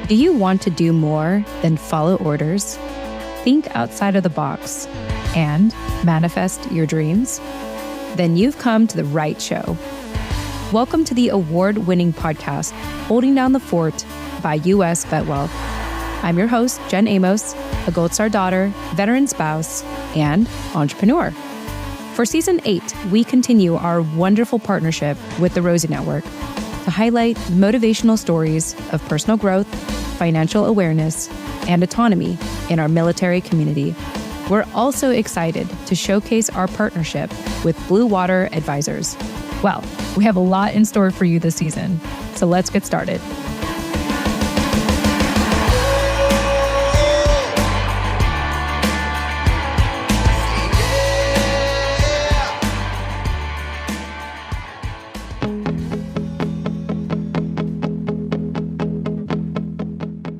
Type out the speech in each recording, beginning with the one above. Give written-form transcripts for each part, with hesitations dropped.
Do you want to do more than follow orders? Think outside of the box and manifest your dreams? Then you've come to the right show. Welcome to the award-winning podcast, Holding Down the Fort by U.S. VetWealth. I'm your host, Jen Amos, a Gold Star daughter, veteran spouse, and entrepreneur. For Season 8, we continue our wonderful partnership with the Rosie Network to highlight motivational stories of personal growth, financial awareness, and autonomy in our military community. We're also excited to showcase our partnership with Blue Water Advisors. Well, we have a lot in store for you this season, so let's get started.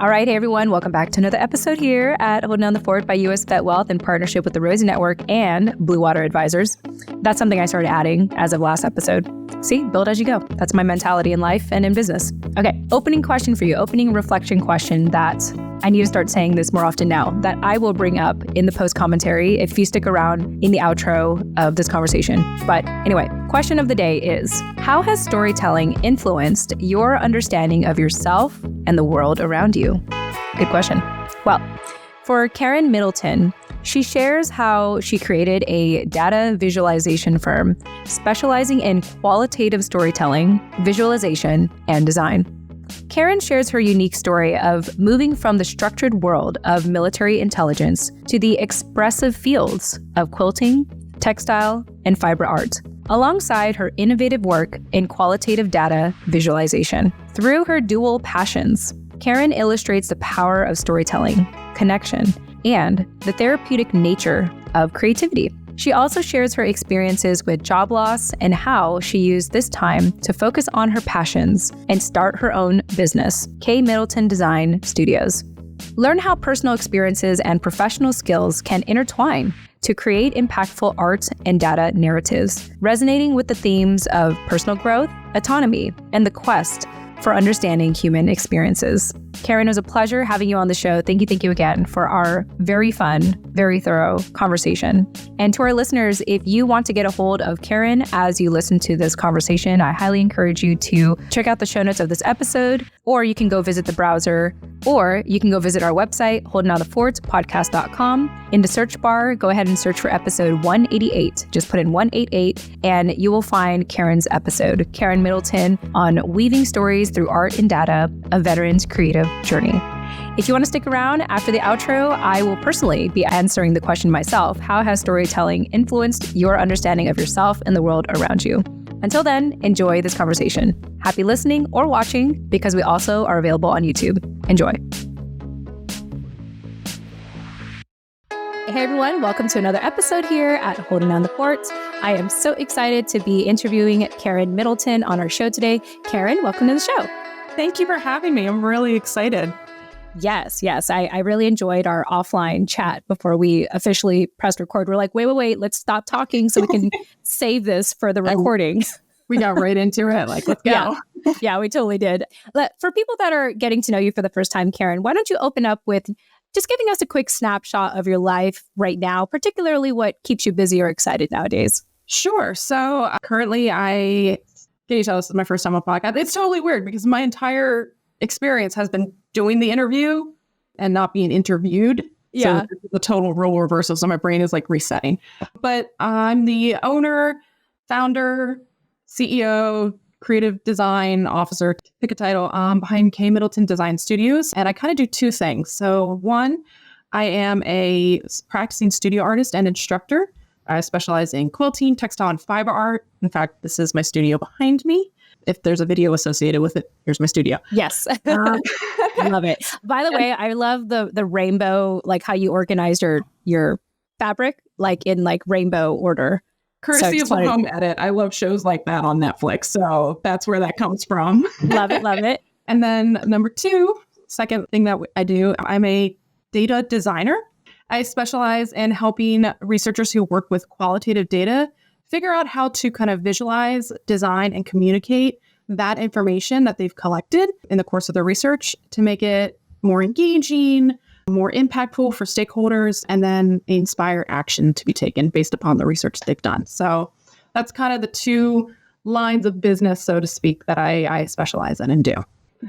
All right, hey everyone, welcome back to another episode here at Holding Down the Fort by U.S. VetWealth in partnership with the Rosie Network and Blue Water Advisors. That's something I started adding as of last episode. See, build as you go. That's my mentality in life and in business. Okay, opening question for you, opening reflection question that I need to start saying this more often now, that I will bring up in the post commentary if you stick around in the outro of this conversation. But anyway, question of the day is, how has storytelling influenced your understanding of yourself and the world around you? Good question. Well, for Karen Middleton, she shares how she created a data visualization firm specializing in qualitative storytelling, visualization, and design. Karen shares her unique story of moving from the structured world of military intelligence to the expressive fields of quilting, textile, and fiber art, alongside her innovative work in qualitative data visualization. Through her dual passions, Karen illustrates the power of storytelling, connection, and the therapeutic nature of creativity. She also shares her experiences with job loss and how she used this time to focus on her passions and start her own business, Middleton Design Studios. Learn how personal experiences and professional skills can intertwine to create impactful art and data narratives, resonating with the themes of personal growth, autonomy, and the quest for understanding human experiences. Karen, it was a pleasure having you on the show. Thank you again for our very fun, very thorough conversation. And to our listeners, if you want to get a hold of Karen as you listen to this conversation, I highly encourage you to check out the show notes of this episode, or you can go visit the browser, or you can go visit our website, holdingdownthefortpodcast.com. In the search bar, go ahead and search for episode 188. Just put in 188 and you will find Karen's episode, Karen Middleton, on weaving stories through art and data, a veteran's creative journey. If you want to stick around after the outro, I will personally be answering the question myself. How has storytelling influenced your understanding of yourself and the world around you? Until then, enjoy this conversation. Happy listening or watching, because we also are available on YouTube. Enjoy. Hey everyone, welcome to another episode here at Holding Down the Fort. I am so excited to be interviewing Karen Middleton on our show today. Karen, welcome to the show. Thank you for having me. I'm really excited. Yes. I really enjoyed our offline chat before we officially pressed record. We're like, wait, let's stop talking so we can save this for the recording. We got right into it. Like, let's go. Yeah, we totally did. For people that are getting to know you for the first time, Karen, why don't you open up with just giving us a quick snapshot of your life right now, particularly what keeps you busy or excited nowadays? Sure. So currently can you tell this is my first time on podcast? It's totally weird because my entire experience has been doing the interview and not being interviewed. Yeah. So the total role reversal. So my brain is like resetting. But I'm the owner, founder, CEO, creative design officer, pick a title, behind Middleton Design Studios. And I kind of do two things. So one, I am a practicing studio artist and instructor. I specialize in quilting, textile, and fiber art. In fact, this is my studio behind me. If there's a video associated with it, here's my studio. Yes. I love it. By the way, I love the rainbow, like how you organized your fabric, like in like rainbow order. Courtesy of the home edit. I love shows like that on Netflix. So that's where that comes from. Love it. And then number two, second thing that I do, I'm a data designer. I specialize in helping researchers who work with qualitative data figure out how to kind of visualize, design, and communicate that information that they've collected in the course of their research to make it more engaging, more impactful for stakeholders, and then inspire action to be taken based upon the research they've done. So that's kind of the two lines of business, so to speak, that I specialize in and do.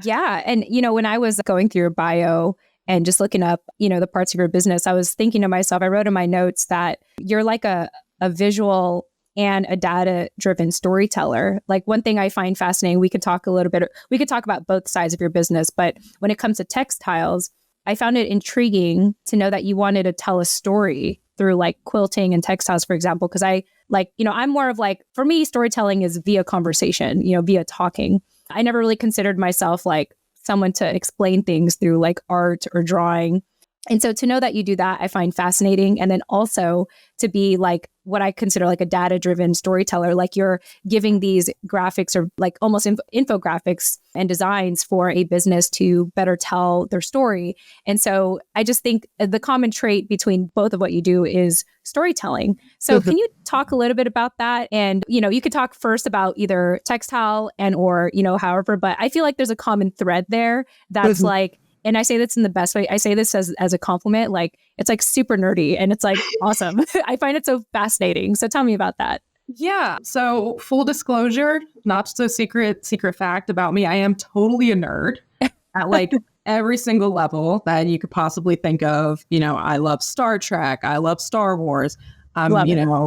Yeah. And, when I was going through your bio and just looking up, the parts of your business, I was thinking to myself, I wrote in my notes that you're like a visual and a data-driven storyteller. Like one thing I find fascinating, we could talk about both sides of your business, but when it comes to textiles, I found it intriguing to know that you wanted to tell a story through like quilting and textiles, for example, because I'm more of like, for me, storytelling is via conversation, via talking. I never really considered myself like someone to explain things through like art or drawing. And so to know that you do that, I find fascinating. And then also to be like what I consider like a data-driven storyteller, like you're giving these graphics or like almost infographics and designs for a business to better tell their story. And so I just think the common trait between both of what you do is storytelling. So can you talk a little bit about that? And, you could talk first about either textile and or, however, but I feel like there's a common thread there that's like, and I say this in the best way. I say this as a compliment. Like, it's like super nerdy and it's like awesome. I find it so fascinating. So tell me about that. Yeah. So full disclosure, not so secret fact about me. I am totally a nerd at like every single level that you could possibly think of. I love Star Trek. I love Star Wars. I'm,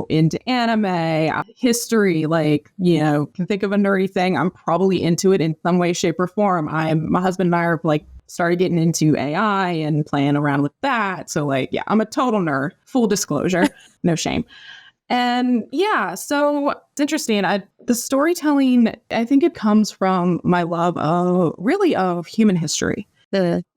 into anime, history, can think of a nerdy thing. I'm probably into it in some way, shape, or form. My husband and I are like, started getting into AI and playing around with that. So I'm a total nerd, full disclosure, no shame. And so it's interesting. The storytelling, I think it comes from my love of human history.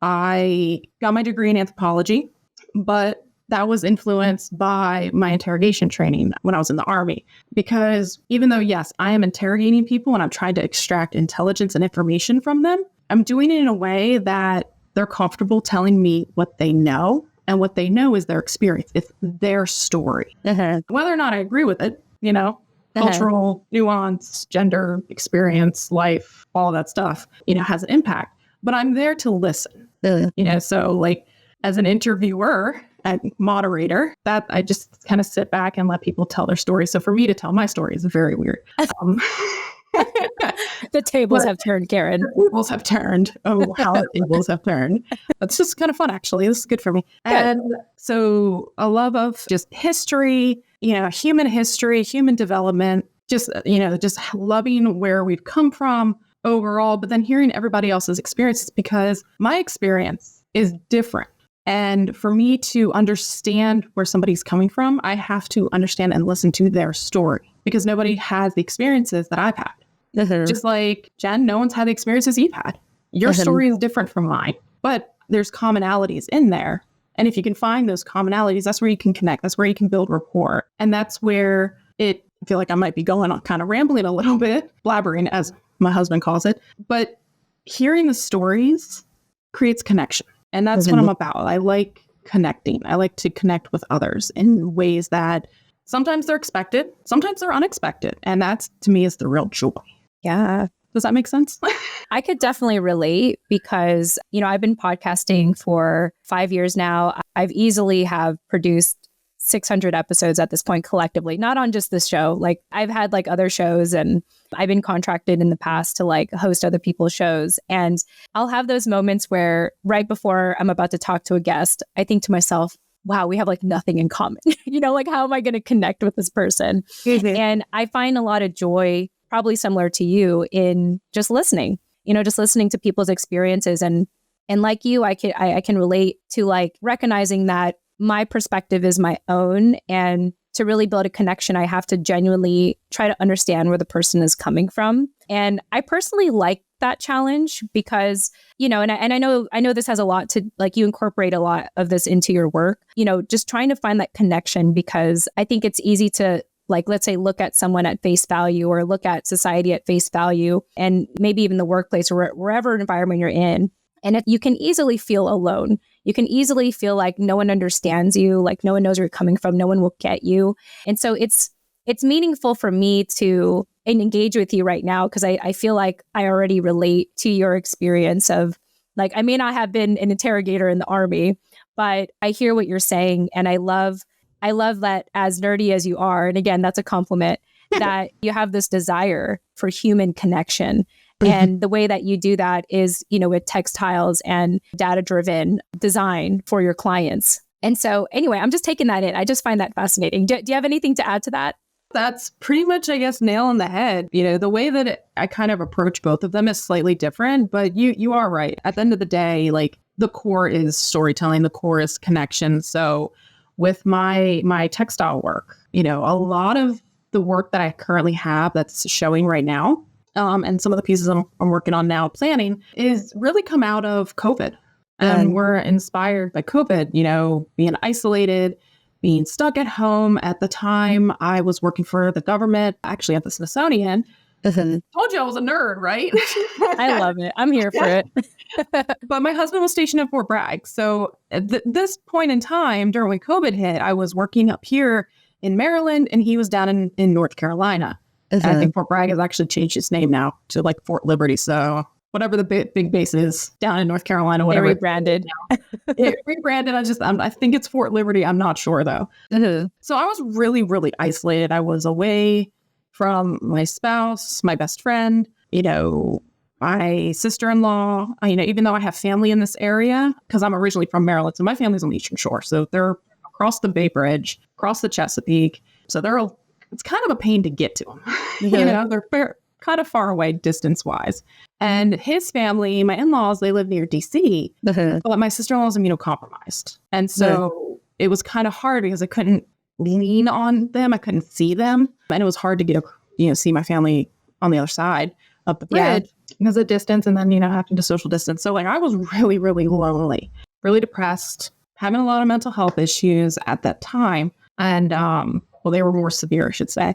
I got my degree in anthropology, but that was influenced by my interrogation training when I was in the Army. Because even though, yes, I am interrogating people and I'm trying to extract intelligence and information from them, I'm doing it in a way that they're comfortable telling me what they know. And what they know is their experience. It's their story. Whether or not I agree with it, cultural nuance, gender, experience, life, all of that stuff, has an impact. But I'm there to listen. So like as an interviewer and moderator, that I just kind of sit back and let people tell their story. So for me to tell my story is very weird. The tables have turned, Karen. The tables have turned. Oh, how the tables have turned. That's just kind of fun, actually. This is good for me. Good. And so a love of just history, human history, human development, just loving where we've come from overall, but then hearing everybody else's experiences because my experience is different. And for me to understand where somebody's coming from, I have to understand and listen to their story because nobody has the experiences that I've had. Just like Jen, no one's had the experiences you've had. Your story is different from mine, but there's commonalities in there. And if you can find those commonalities, that's where you can connect. That's where you can build rapport. And that's where I feel like I might be going on kind of rambling a little bit, blabbering as my husband calls it. But hearing the stories creates connection. And that's what I'm about. I like connecting. I like to connect with others in ways that sometimes they're expected, sometimes they're unexpected. And that, to me, is the real joy. Yeah. Does that make sense? I could definitely relate because, I've been podcasting for 5 years now. I've easily have produced 600 episodes at this point collectively, not on just this show. Like I've had like other shows and I've been contracted in the past to like host other people's shows. And I'll have those moments where right before I'm about to talk to a guest, I think to myself, wow, we have like nothing in common. Like how am I going to connect with this person? And I find a lot of joy, probably similar to you, in just listening, just listening to people's experiences. And like you, I can relate to like recognizing that my perspective is my own. And to really build a connection, I have to genuinely try to understand where the person is coming from. And I personally like that challenge because, and I know this has a lot to like, you incorporate a lot of this into your work, just trying to find that connection, because I think it's easy to like, let's say, look at someone at face value or look at society at face value, and maybe even the workplace or wherever environment you're in. And you can easily feel alone. You can easily feel like no one understands you, like no one knows where you're coming from, no one will get you. And so it's meaningful for me to engage with you right now because I feel like I already relate to your experience of Like, I may not have been an interrogator in the Army, but I hear what you're saying. And I love that, as nerdy as you are, and again, that's a compliment, that you have this desire for human connection. And the way that you do that is, with textiles and data-driven design for your clients. And so anyway, I'm just taking that in. I just find that fascinating. Do you have anything to add to that? That's pretty much, I guess, nail on the head. The way that I kind of approach both of them is slightly different, but you are right. At the end of the day, like, the core is storytelling, the core is connection. So with my textile work, a lot of the work that I currently have that's showing right now, and some of the pieces I'm working on now, planning, is really come out of COVID. And we're inspired by COVID, being isolated, being stuck at home. At the time, I was working for the government, actually at the Smithsonian. Told you I was a nerd, right? I love it. I'm here for it. But my husband was stationed at Fort Bragg. So at this point in time, during when COVID hit, I was working up here in Maryland, and he was down in North Carolina. I think Fort Bragg has actually changed its name now to like Fort Liberty. So whatever the big base is down in North Carolina, whatever. They rebranded. It rebranded. I think it's Fort Liberty. I'm not sure though. So I was really, really isolated. I was away from my spouse, my best friend, my sister-in-law, even though I have family in this area, because I'm originally from Maryland. So my family's on the Eastern Shore. So they're across the Bay Bridge, across the Chesapeake. So it's kind of a pain to get to them. They're kind of far away distance-wise. And his family, my in-laws, they live near DC, but my sister-in-law is immunocompromised. And so it was kind of hard because I couldn't lean on them. I couldn't see them. And it was hard to get, see my family on the other side of the bridge because of distance, and then, having to social distance. So like I was really, really lonely, really depressed, having a lot of mental health issues at that time. And, they were more severe, I should say.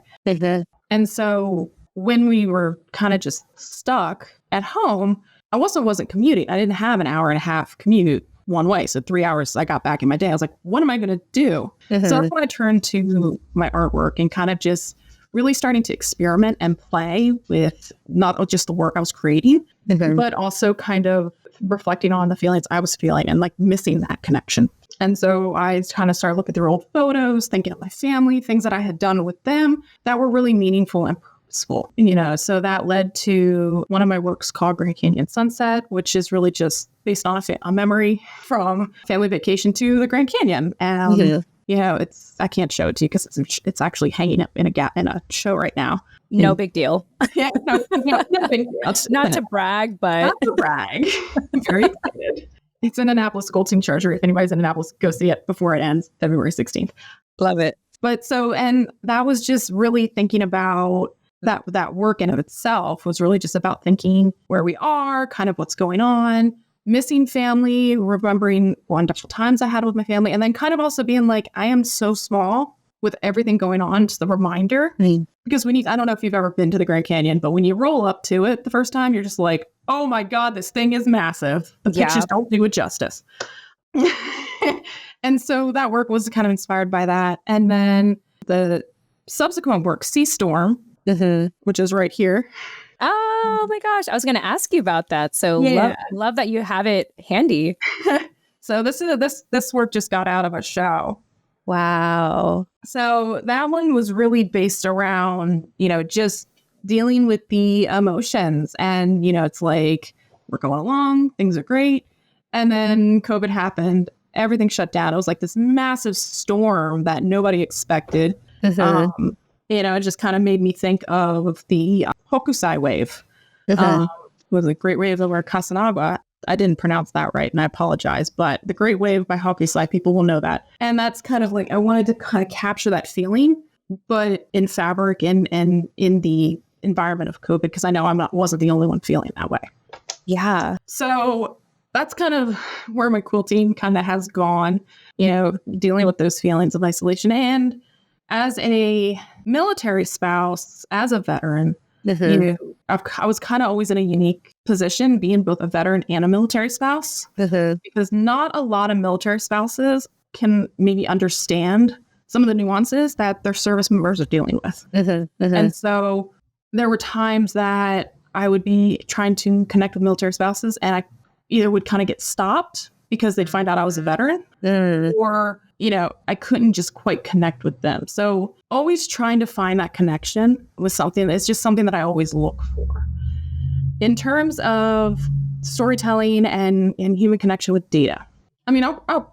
And so when we were kind of just stuck at home, I also wasn't commuting. I didn't have an hour and a half commute one way. So 3 hours I got back in my day. I was like, what am I going to do? So that's when I turned to my artwork and kind of just really starting to experiment and play with not just the work I was creating, but also kind of reflecting on the feelings I was feeling and like missing that connection. And so I kind of started looking through old photos, thinking of my family, things that I had done with them that were really meaningful and purposeful. So that led to one of my works called Grand Canyon Sunset, which is really just based on a memory from family vacation to the Grand Canyon. And I can't show it to you because it's actually hanging up in a show right now. No big deal. No big deal. Not to brag, but not to brag. I'm very excited. It's in Annapolis Quilting Treasury. If anybody's in Annapolis, go see it before it ends, February 16th. Love it. But and that was just really thinking about that work in of itself was really just about thinking where we are, kind of what's going on, missing family, remembering wonderful times I had with my family, and then kind of also being like, I am so small with everything going on. Just the reminder, because I don't know if you've ever been to the Grand Canyon, but when you roll up to it the first time, you're just like, oh my God, this thing is massive. The pictures don't do it justice. And so that work was kind of inspired by that. And then the subsequent work, Sea Storm, which is right here. Oh my gosh. I was going to ask you about that. So love that you have it handy. So this work just got out of a show. Wow. So that one was really based around, just dealing with the emotions. And, it's like, we're going along, things are great. And then COVID happened, everything shut down. It was like this massive storm that nobody expected. It just kind of made me think of the Hokusai wave. It was a great wave over Kasanagua. I didn't pronounce that right, and I apologize. But the Great Wave by Hokusai, people will know that. And that's kind of like, I wanted to kind of capture that feeling, but in fabric and in the environment of COVID, because I know wasn't the only one feeling that way. Yeah. So that's kind of where my quilting kind of has gone, dealing with those feelings of isolation. And as a military spouse, as a veteran, I was kind of always in a unique position being both a veteran and a military spouse, because not a lot of military spouses can maybe understand some of the nuances that their service members are dealing with. And so there were times that I would be trying to connect with military spouses, and either would kind of get stopped because they'd find out I was a veteran, or, I couldn't just quite connect with them. So always trying to find that connection with something. It's just something that I always look for. In terms of storytelling and human connection with data,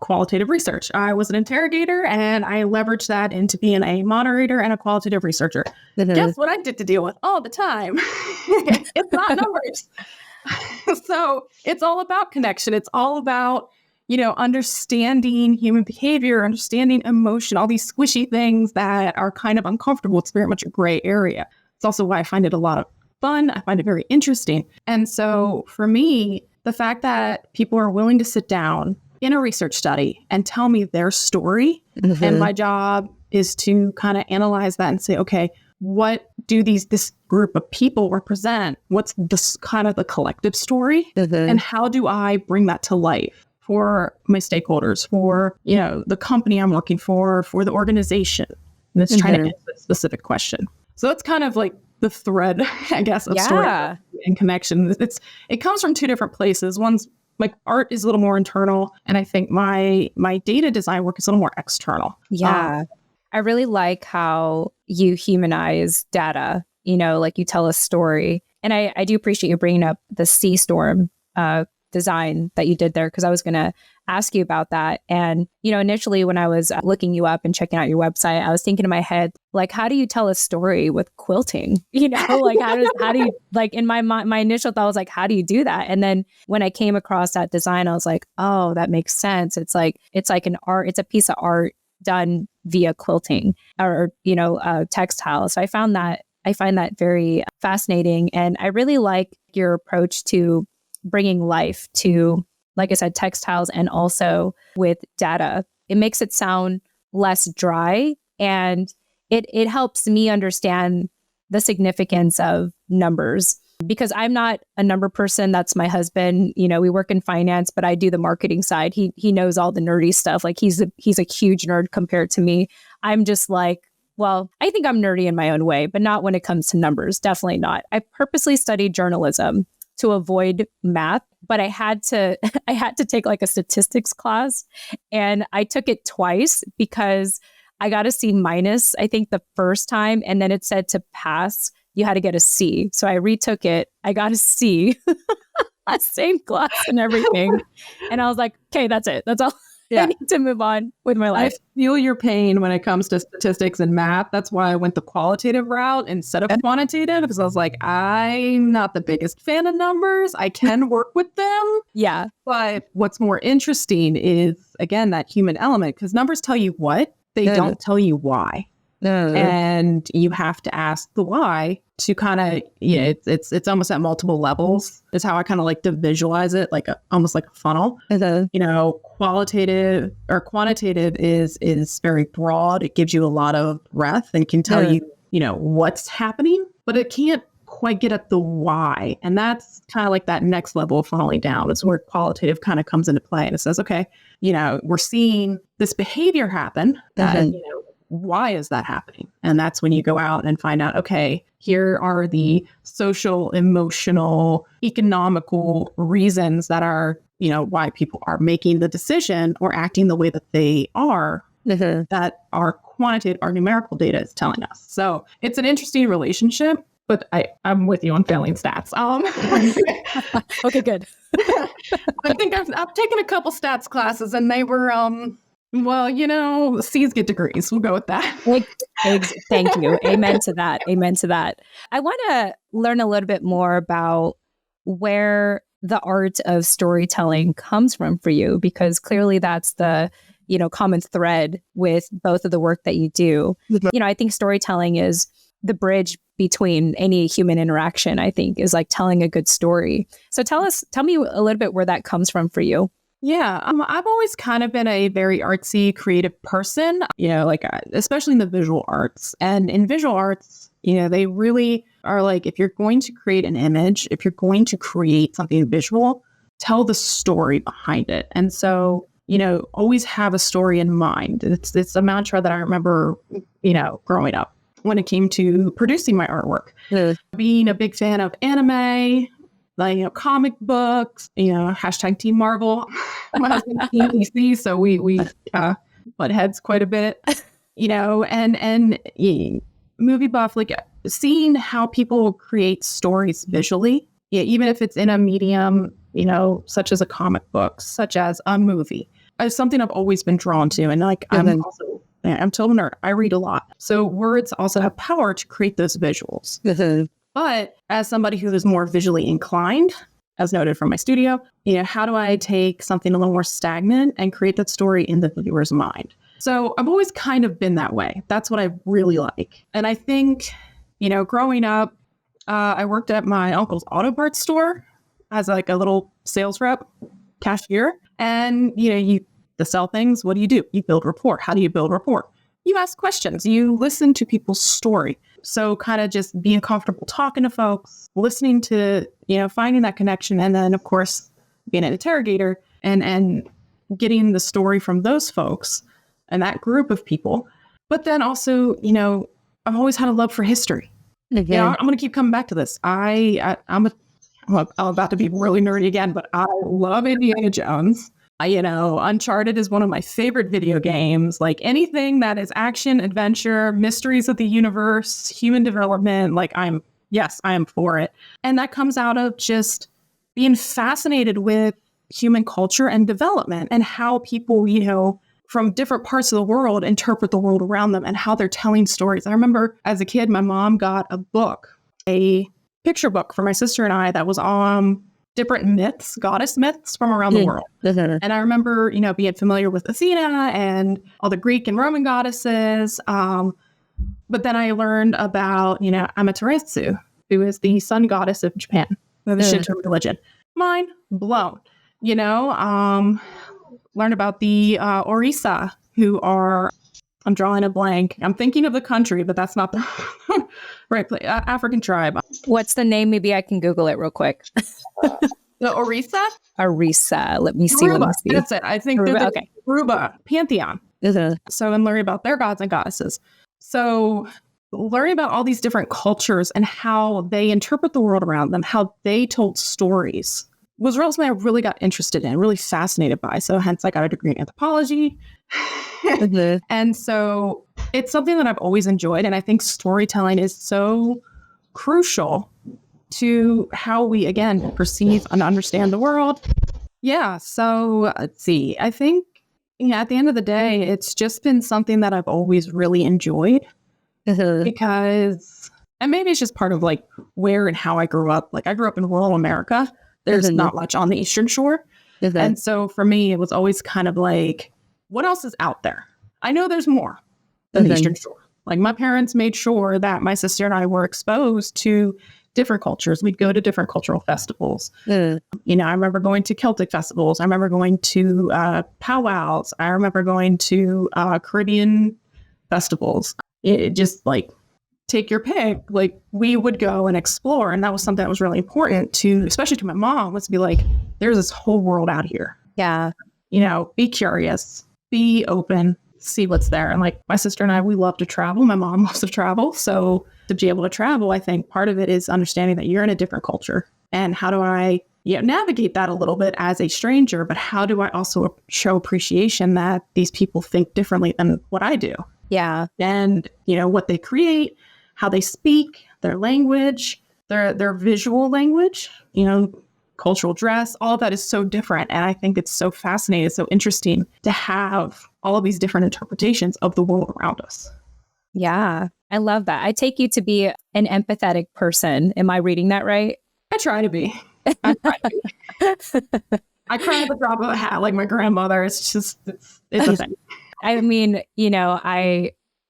qualitative research. I was an interrogator and I leveraged that into being a moderator and a qualitative researcher. Guess what I did to deal with all the time? It's not numbers. So it's all about connection. It's all about, understanding human behavior, understanding emotion, all these squishy things that are kind of uncomfortable. It's very much a gray area. It's also why I find it a lot of fun. I find it very interesting. And so for me, the fact that people are willing to sit down in a research study and tell me their story, and my job is to kind of analyze that and say, okay, what do this group of people represent? What's this kind of the collective story? And how do I bring that to life for my stakeholders, for, the company I'm working for the organization that's trying to answer a specific question. So it's kind of like the thread, I guess, of story and connection. It comes from two different places. One's like art is a little more internal, and I think my data design work is a little more external. Yeah. I really like how you humanize data, like you tell a story. And I do appreciate you bringing up the sea storm design that you did there, because I was going to ask you about that. And, initially when I was looking you up and checking out your website, I was thinking in my head, like, how do you tell a story with quilting? Like how do you, like, in my mind, my initial thought was like, how do you do that? And then when I came across that design, I was like, oh, that makes sense. It's like it's a piece of art done via quilting or, textile. So I find that very fascinating. And I really like your approach to bringing life to, like I said, textiles, and also with data. It makes it sound less dry, and it helps me understand the significance of numbers, because I'm not a number person. That's my husband. We work in finance, but I do the marketing side. He knows all the nerdy stuff. Like he's a huge nerd compared to me. I'm just like, well, I think I'm nerdy in my own way, but not when it comes to numbers. Definitely not. I purposely studied journalism to avoid math, but I had to take like a statistics class, and I took it twice because I got a C minus, I think the first time, and then it said to pass, you had to get a C. So I retook it. I got a C, same class and everything. And I was like, okay, that's it. That's all. I need to move on with my life. I feel your pain when it comes to statistics and math. That's why I went the qualitative route instead of quantitative, because I was like, I'm not the biggest fan of numbers. I can work with them. Yeah. But what's more interesting is, again, that human element, because numbers tell you what, they don't tell you why. And you have to ask the why to kind of, it's almost at multiple levels is how I kind of like to visualize it, like almost like a funnel. Qualitative or quantitative is very broad. It gives you a lot of breadth and can tell you, what's happening, but it can't quite get at the why. And that's kind of like that next level of funneling down. It's where qualitative kind of comes into play, and it says, okay, we're seeing this behavior happen that, why is that happening? And that's when you go out and find out, okay, here are the social, emotional, economical reasons that are, why people are making the decision or acting the way that they are, that our quantitative, our numerical data is telling us. So it's an interesting relationship, but I'm with you on failing stats. Okay, good. I think I've taken a couple stats classes, and they were, C's get degrees. We'll go with that. Thank you. Amen to that. Amen to that. I want to learn a little bit more about where the art of storytelling comes from for you, because clearly that's the, common thread with both of the work that you do. I think storytelling is the bridge between any human interaction, I think, is like telling a good story. So tell me a little bit where that comes from for you. Yeah, I've always kind of been a very artsy, creative person, especially in the visual arts. And in visual arts, they really are like, if you're going to create an image, if you're going to create something visual, tell the story behind it. And so, always have a story in mind. It's a mantra that I remember, growing up when it came to producing my artwork. Being a big fan of anime, like, comic books, hashtag Team Marvel. My husband's Team DC, so we butt heads quite a bit, and movie buff, like seeing how people create stories visually, even if it's in a medium, such as a comic book, such as a movie, is something I've always been drawn to. And like, I'm total nerd. I read a lot. So words also have power to create those visuals. But as somebody who is more visually inclined, as noted from my studio, how do I take something a little more stagnant and create that story in the viewer's mind? So I've always kind of been that way. That's what I really like. And I think, growing up, I worked at my uncle's auto parts store as like a little sales rep, cashier. And, to sell things, what do? You build rapport. How do you build rapport? You ask questions. You listen to people's story. So kind of just being comfortable talking to folks, listening to, finding that connection. And then, of course, being an interrogator and getting the story from those folks and that group of people. But then also, I've always had a love for history. I'm going to keep coming back to this. I'm about to be really nerdy again, but I love Indiana Jones. Uncharted is one of my favorite video games. Like anything that is action, adventure, mysteries of the universe, human development, like I am for it. And that comes out of just being fascinated with human culture and development and how people, from different parts of the world interpret the world around them and how they're telling stories. I remember as a kid, my mom got a picture book for my sister and I that was on different myths, goddess myths from around the world. And I remember, being familiar with Athena and all the Greek and Roman goddesses. But then I learned about, Amaterasu, who is the sun goddess of Japan, the Shinto religion. Mind blown. Learned about the Orisa, who are, I'm drawing a blank. I'm thinking of the country, but that's not the right place. African tribe. What's the name? Maybe I can Google it real quick. The Orisa? Orisa. Let me see. Yoruba. That's it. I think they're the Yoruba pantheon. So I'm learning about their gods and goddesses. So learning about all these different cultures and how they interpret the world around them, how they told stories, was really something I really got interested in, really fascinated by. So hence I got a degree in anthropology. And so it's something that I've always enjoyed. And I think storytelling is so crucial to how we, again, perceive and understand the world. Yeah. So let's see. I think, at the end of the day, it's just been something that I've always really enjoyed because, and maybe it's just part of like where and how I grew up. Like I grew up in rural America. There's not much on the Eastern Shore. And so for me, it was always kind of like, what else is out there? I know there's more than the Eastern Shore. Like my parents made sure that my sister and I were exposed to different cultures. We'd go to different cultural festivals. I remember going to Celtic festivals. I remember going to powwows. I remember going to Caribbean festivals. It just like, take your pick. Like we would go and explore. And that was something that was really important to, especially to my mom, was to be like, there's this whole world out here. Yeah. Be curious, be open, see what's there. And like my sister and I, we love to travel. My mom loves to travel. So to be able to travel, I think part of it is understanding that you're in a different culture. And how do I navigate that a little bit as a stranger, but how do I also show appreciation that these people think differently than what I do? Yeah. And, what they create, how they speak, their language, their visual language, cultural dress, all of that is so different. And I think it's so fascinating, so interesting to have all of these different interpretations of the world around us. Yeah, I love that. I take you to be an empathetic person. Am I reading that right? I try to be. I cry at the drop of a hat like my grandmother. It's just, it's a thing. I mean,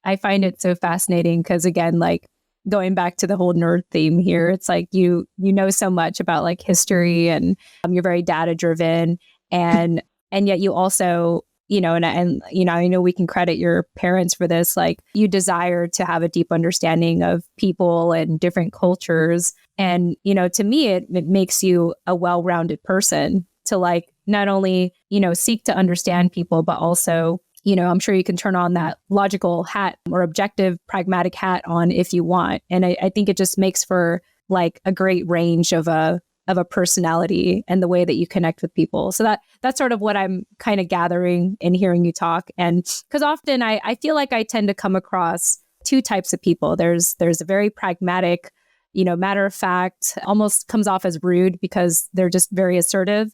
I find it so fascinating because, again, like going back to the whole nerd theme here, it's like you know so much about like history and you're very data driven and yet you also, and I know we can credit your parents for this, like you desire to have a deep understanding of people and different cultures. And, to me, it makes you a well-rounded person to like not only, seek to understand people, but also I'm sure you can turn on that logical hat or objective, pragmatic hat on if you want. And I think it just makes for like a great range of a of a personality and the way that you connect with people. So that's sort of what I'm kind of gathering in hearing you talk. And because often I feel like I tend to come across two types of people. There's a very pragmatic, matter of fact, almost comes off as rude because they're just very assertive.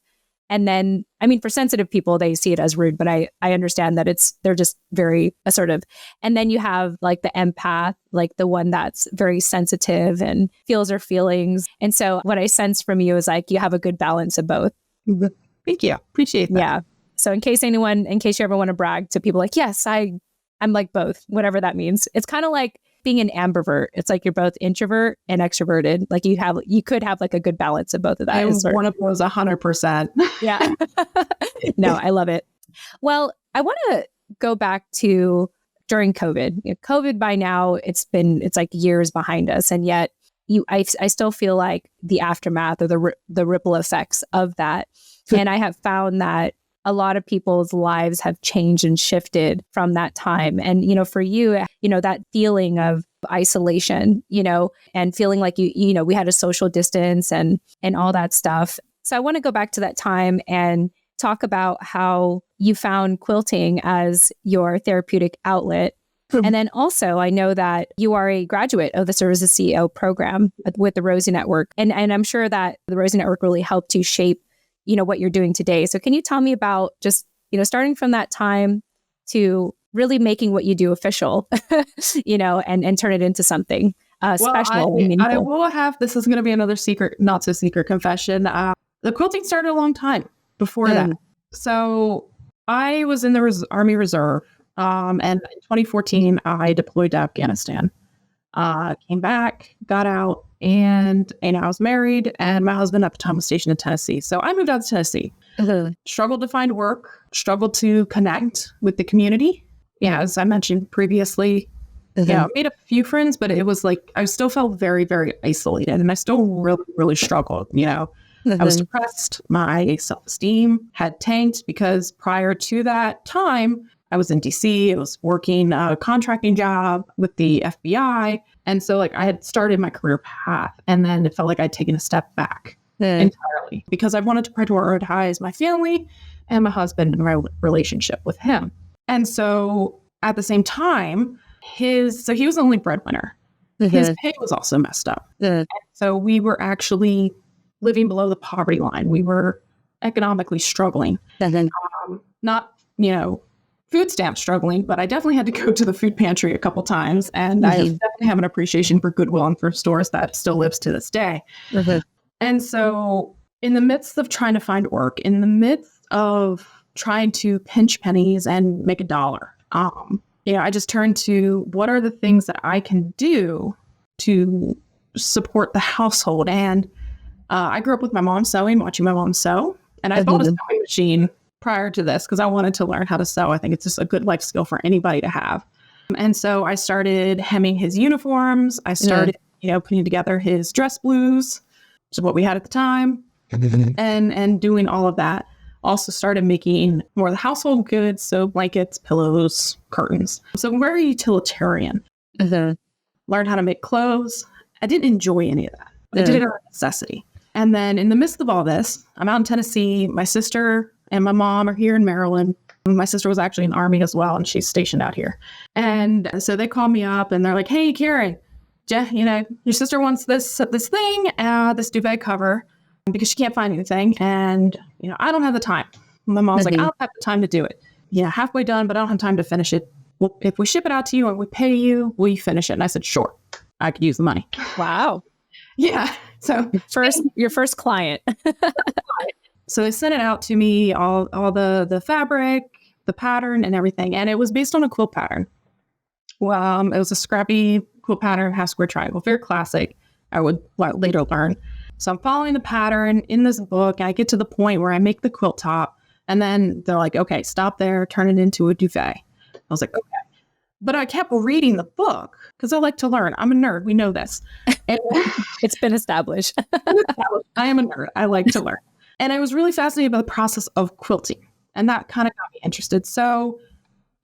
And then, for sensitive people, they see it as rude, but I understand that they're just very assertive. And then you have like the empath, like the one that's very sensitive and feels her feelings. And so what I sense from you is like, you have a good balance of both. Thank you. Appreciate that. Yeah. So in case you ever want to brag to people like, yes, I'm like both, whatever that means. It's kind of like being an ambivert. It's like you're both introvert and extroverted. Like you could have like a good balance of both of that. I'm one of those 100%. Yeah. No, I love it. Well, I want to go back to during COVID. COVID by now, it's like years behind us. And yet I still feel like the aftermath or the ripple effects of that. And I have found that a lot of people's lives have changed and shifted from that time. And, for you, that feeling of isolation, and feeling like we had a social distance and all that stuff. So I want to go back to that time and talk about how you found quilting as your therapeutic outlet. And then also, I know that you are a graduate of the Services CEO program with the Rosie Network. And I'm sure that the Rosie Network really helped you shape what you're doing today. So can you tell me about just, starting from that time to really making what you do official, and turn it into something special and meaningful? I will have, this is going to be another secret, not so secret confession. The quilting started a long time before that. So I was in the Army Reserve. And in 2014, I deployed to Afghanistan. Came back, got out, and I was married, and my husband at the time was stationed in Tennessee. So I moved out to Tennessee. Struggled to find work, struggled to connect with the community. Yeah, as I mentioned previously, made a few friends, but it was like I still felt very, very isolated, and I still really, really struggled. I was depressed. My self-esteem had tanked because prior to that time, I was in DC. I was working a contracting job with the FBI. And so I had started my career path, and then it felt like I'd taken a step back entirely because I wanted to prioritize my family and my husband and my relationship with him. And so at the same time, he was the only breadwinner. His pay was also messed up. And so we were actually living below the poverty line. We were economically struggling. Not, food stamp struggling, but I definitely had to go to the food pantry a couple times. And I definitely have an appreciation for Goodwill and thrift stores that still lives to this day. And so in the midst of trying to find work, in the midst of trying to pinch pennies and make a dollar, I just turned to what are the things that I can do to support the household. And I grew up with my mom sewing, watching my mom sew. And I bought a sewing machine prior to this because I wanted to learn how to sew. I think it's just a good life skill for anybody to have. And so I started hemming his uniforms. I started, putting together his dress blues, which is what we had at the time, and doing all of that. Also started making more of the household goods, so blankets, pillows, curtains. So I'm very utilitarian. Learned how to make clothes. I didn't enjoy any of that. I did it out of necessity. And then in the midst of all this, I'm out in Tennessee. My sister and my mom are here in Maryland. My sister was actually in the Army as well, and she's stationed out here. And so they call me up, and they're like, "Hey, Karen, your sister wants this thing, this duvet cover, because she can't find anything, and I don't have the time." My mom's like, "I don't have the time to do it. Yeah, halfway done, but I don't have time to finish it. Well, if we ship it out to you and we pay you, will you finish it?" And I said, "Sure, I could use the money." Wow. Yeah. So your first client. So they sent it out to me, all the fabric, the pattern, and everything. And it was based on a quilt pattern. Well, it was a scrappy quilt pattern, half square triangle, very classic. I would later learn. So I'm following the pattern in this book. I get to the point where I make the quilt top, and then they're like, "Okay, stop there, turn it into a duvet." I was like, "Okay." But I kept reading the book because I like to learn. I'm a nerd. We know this. And it's been established. I am a nerd. I like to learn. And I was really fascinated by the process of quilting. And that kind of got me interested. So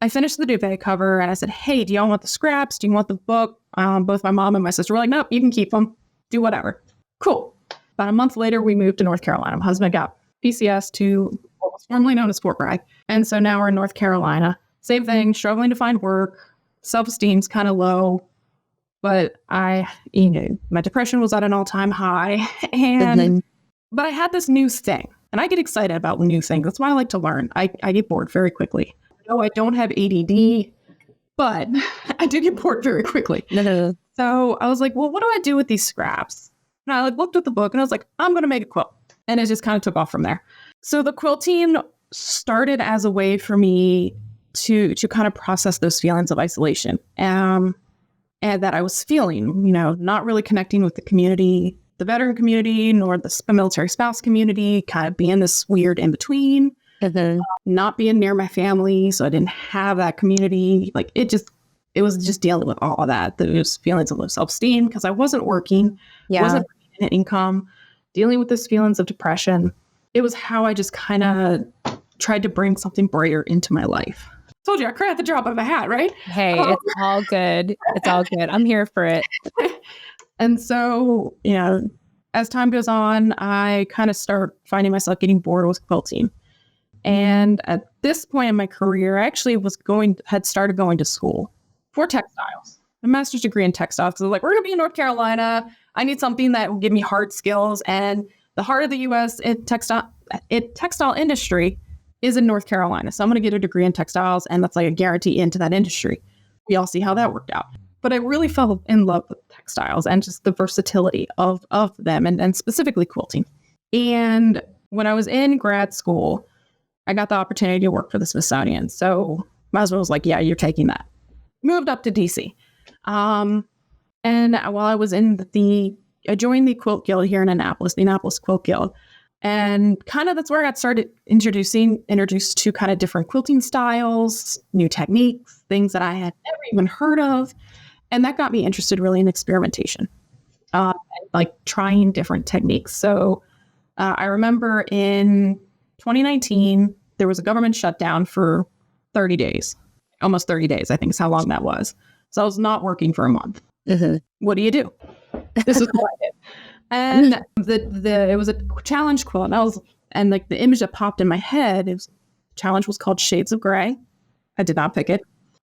I finished the duvet cover and I said, "Hey, do y'all want the scraps? Do you want the book?" Both my mom and my sister were like, "Nope, you can keep them. Do whatever." Cool. About a month later, we moved to North Carolina. My husband got PCS to what was formerly known as Fort Bragg. And so now we're in North Carolina. Same thing, struggling to find work. Self-esteem's kind of low. But my depression was at an all-time high. But I had this new thing. And I get excited about new things. That's why I like to learn. I get bored very quickly. No, I don't have ADD, but I do get bored very quickly. So I was like, well, what do I do with these scraps? And I looked at the book and I was like, I'm going to make a quilt. And it just kind of took off from there. So the quilting started as a way for me to kind of process those feelings of isolation and that I was feeling, not really connecting with the community, the veteran community, nor the military spouse community, kind of being this weird in between, not being near my family. So I didn't have that community. It was just dealing with all of that. Those feelings of low self-esteem because I wasn't working, wasn't bringing in income, dealing with those feelings of depression. It was how I just kind of tried to bring something brighter into my life. Told you I cried at the drop of a hat, right? Hey, it's all good. It's all good. I'm here for it. And so, as time goes on, I kind of start finding myself getting bored with quilting. And at this point in my career, I actually had started going to school for textiles, a master's degree in textiles. So we're going to be in North Carolina. I need something that will give me hard skills. And the heart of the U.S. Textile industry is in North Carolina. So I'm going to get a degree in textiles, and that's a guarantee into that industry. We all see how that worked out. But I really fell in love with textiles and just the versatility of them and specifically quilting. And when I was in grad school, I got the opportunity to work for the Smithsonian. So my husband was like, yeah, you're taking that. Moved up to DC. And while I was I joined the Quilt Guild here in Annapolis, the Annapolis Quilt Guild. And kind of that's where I got started introduced to kind of different quilting styles, new techniques, things that I had never even heard of. And that got me interested really in experimentation, trying different techniques. So I remember in 2019, there was a government shutdown for 30 days, almost 30 days, I think is how long that was. So I was not working for a month. What do you do? This is what I did. And it was a challenge quilt. And the image that popped in my head, challenge was called Shades of Gray. I did not pick it.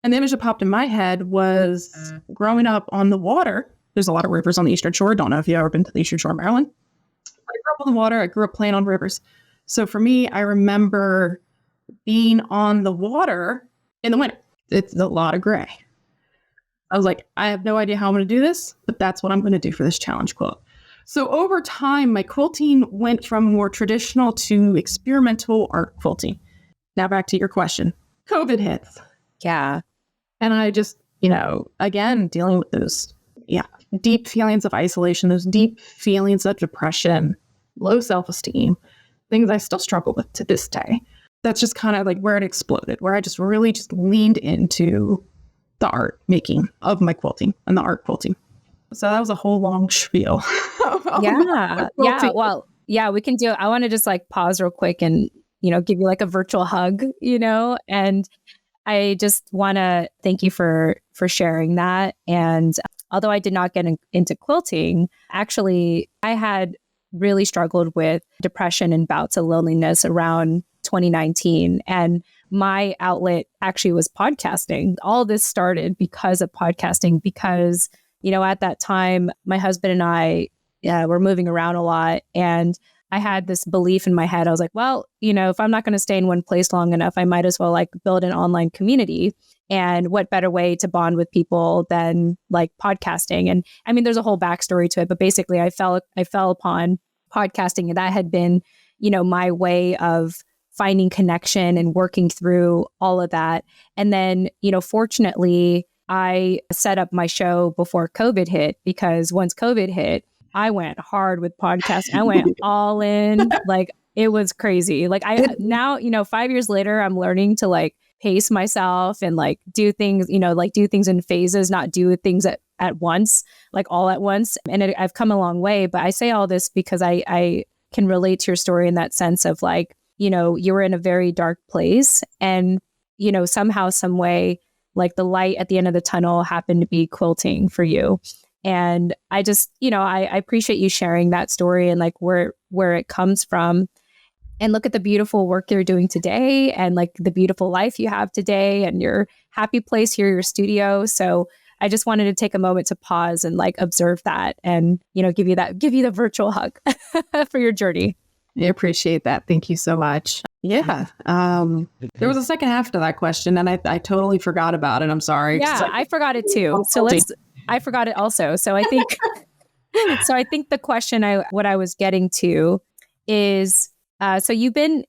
And the image that popped in my head was growing up on the water. There's a lot of rivers on the Eastern Shore. Don't know if you've ever been to the Eastern Shore of Maryland. I grew up on the water. I grew up playing on rivers. So for me, I remember being on the water in the winter. It's a lot of gray. I was like, I have no idea how I'm going to do this, but that's what I'm going to do for this challenge quilt. So over time, my quilting went from more traditional to experimental art quilting. Now back to your question. COVID hits. Yeah. And I just, again, dealing with those, deep feelings of isolation, those deep feelings of depression, low self-esteem, things I still struggle with to this day. That's just kind of where it exploded, where I just really just leaned into the art making of my quilting and the art quilting. So that was a whole long spiel. Yeah. Well, we can do it. I want to just pause real quick and, give you a virtual hug, and I just want to thank you for sharing that. And although I did not get into quilting, actually, I had really struggled with depression and bouts of loneliness around 2019. And my outlet actually was podcasting. All this started because of podcasting, because, at that time, my husband and I were moving around a lot. And I had this belief in my head. I was like, well, if I'm not going to stay in one place long enough, I might as well build an online community. And what better way to bond with people than podcasting? And I mean, there's a whole backstory to it, but basically I fell upon podcasting, and that had been, my way of finding connection and working through all of that. And then, fortunately, I set up my show before COVID hit, because once COVID hit, I went hard with podcasting. I went all in. It was crazy. I now, 5 years later, I'm learning to pace myself and do things, do things in phases, not do things at once, all at once. And I've come a long way. But I say all this because I can relate to your story in that sense of you were in a very dark place, and, somehow, some way, the light at the end of the tunnel happened to be quilting for you. And I just, I appreciate you sharing that story and like where it comes from. And look at the beautiful work you're doing today and like the beautiful life you have today and your happy place here, your studio. So I just wanted to take a moment to pause and like observe that and, give you the virtual hug for your journey. I appreciate that. Thank you so much. Yeah. There was a second half to that question and I totally forgot about it. I'm sorry. Yeah, I forgot it too. So I forgot it also. So I think, the question what I was getting to is, so you've been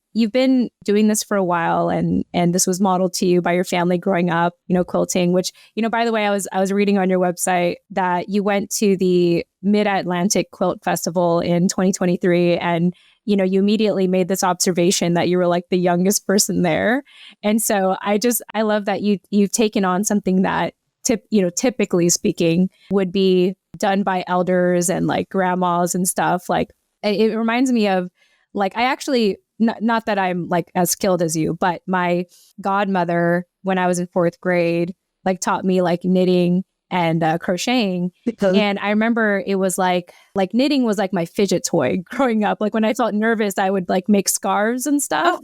doing this for a while and this was modeled to you by your family growing up, quilting, which, by the way, I was reading on your website that you went to the Mid-Atlantic Quilt Festival in 2023 and, you immediately made this observation that you were like the youngest person there. And so I love that you've taken on something that typically speaking would be done by elders and like grandmas and stuff. Like it reminds me of like, I actually, not that I'm like as skilled as you, but my godmother, when I was in 4th grade, like taught me like knitting and crocheting. And I remember it was like knitting was like my fidget toy growing up. Like when I felt nervous, I would like make scarves and stuff.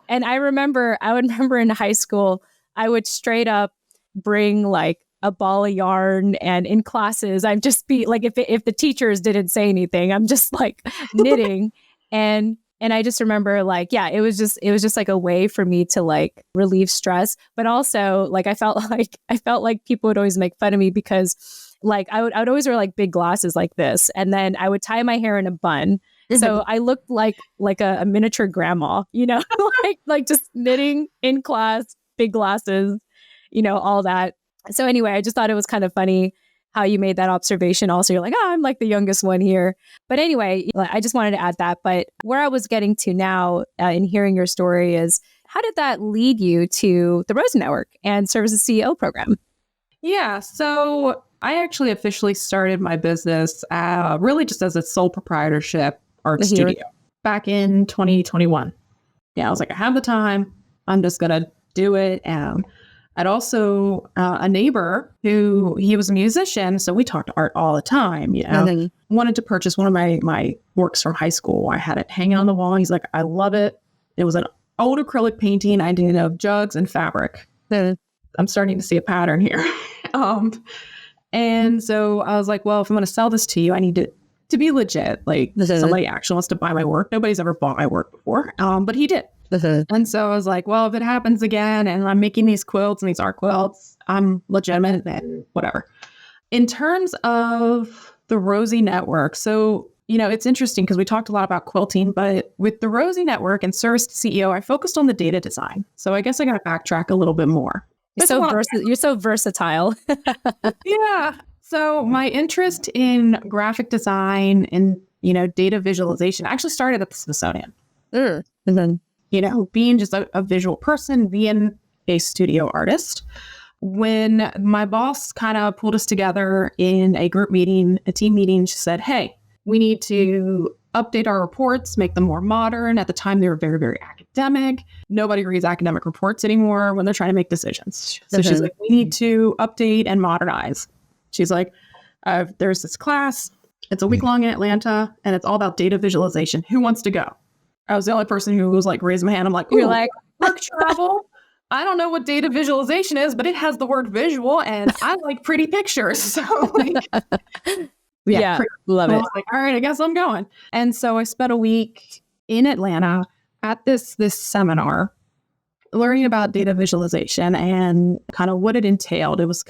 And I would remember in high school, I would straight up bring like a ball of yarn, and in classes, I'd just be like, if the teachers didn't say anything, I'm just like knitting. And I just remember like, yeah, it was just like a way for me to like relieve stress. But also like, I felt like people would always make fun of me because like I would always wear like big glasses like this. And then I would tie my hair in a bun. So I looked like a miniature grandma, like just knitting in class, big glasses, all that. So anyway, I just thought it was kind of funny how you made that observation. Also, you're like, oh, I'm like the youngest one here. But anyway, I just wanted to add that. But where I was getting to now in hearing your story is, how did that lead you to the Rosen Network and Services CEO program? Yeah, so I actually officially started my business really just as a sole proprietorship art studio back in 2021. Yeah, I was like, I have the time. I'm just going to do it. I'd also a neighbor who he was a musician, so we talked art all the time. Wanted to purchase one of my works from high school. I had it hanging on the wall. He's like, I love it. It was an old acrylic painting I did of jugs and fabric. I'm starting to see a pattern here. And so I was like, well, if I'm going to sell this to you, I need to be legit. Like somebody actually wants to buy my work. Nobody's ever bought my work before, but he did. And so I was like, well, if it happens again and I'm making these quilts and these art quilts, I'm legitimate and whatever. In terms of the Rosie Network, so, it's interesting because we talked a lot about quilting, but with the Rosie Network and Service to CEO, I focused on the data design. So I guess I got to backtrack a little bit more. You're so versatile. Yeah. So my interest in graphic design and, data visualization actually started at the Smithsonian. And then being just a visual person, being a studio artist. When my boss kind of pulled us together in a group meeting, a team meeting, she said, hey, we need to update our reports, make them more modern. At the time, they were very, very academic. Nobody reads academic reports anymore when they're trying to make decisions. So she's like, we need to update and modernize. She's like, there's this class. It's a week long in Atlanta, and it's all about data visualization. Who wants to go? I was the only person who was like, raising my hand. I'm like, you're like, work travel. I don't know what data visualization is, but it has the word visual and I like pretty pictures. So love it. I was like, all right, I guess I'm going. And so I spent a week in Atlanta at this seminar learning about data visualization and kind of what it entailed. It was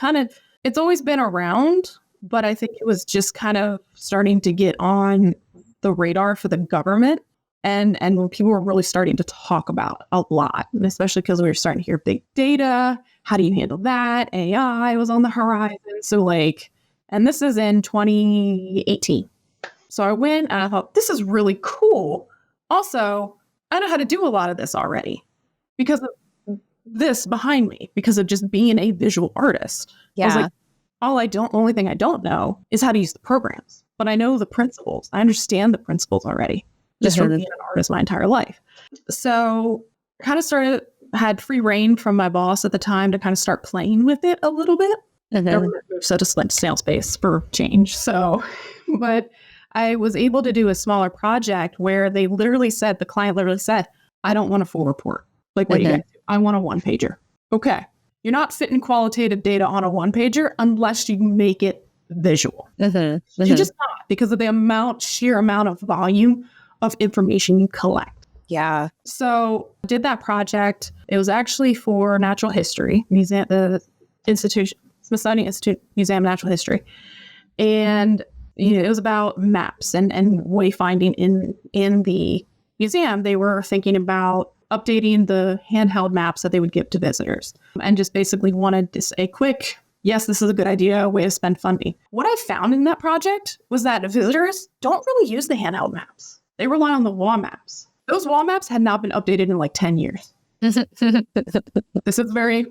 it's always been around, but I think it was just kind of starting to get on the radar for the government. And when people were really starting to talk about a lot, especially because we were starting to hear big data. How do you handle that? AI was on the horizon. So and this is in 2018. So I went and I thought, this is really cool. Also, I know how to do a lot of this already because of this behind me, because of just being a visual artist. Yeah. I was like, only thing I don't know is how to use the programs, but I know the principles. I understand the principles already. Just from being an artist my entire life. So kind of had free reign from my boss at the time to kind of start playing with it a little bit. Government moves at a snail pace for change. So, but I was able to do a smaller project where they literally said, the client literally said, I don't want a full report. Like, what do you guys do? I want a one pager. Okay. You're not fitting qualitative data on a one pager unless you make it visual. You're just not, because of the sheer amount of volume of information you collect. Yeah. So I did that project. It was actually for natural history museum, the institution, Smithsonian Institute Museum of Natural History. And it was about maps and wayfinding in the museum. They were thinking about updating the handheld maps that they would give to visitors, and just basically wanted this a quick, yes, this is a good idea, way to spend funding. What I found in that project was that visitors don't really use the handheld maps. They rely on the wall maps. Those wall maps had not been updated in like 10 years. This is very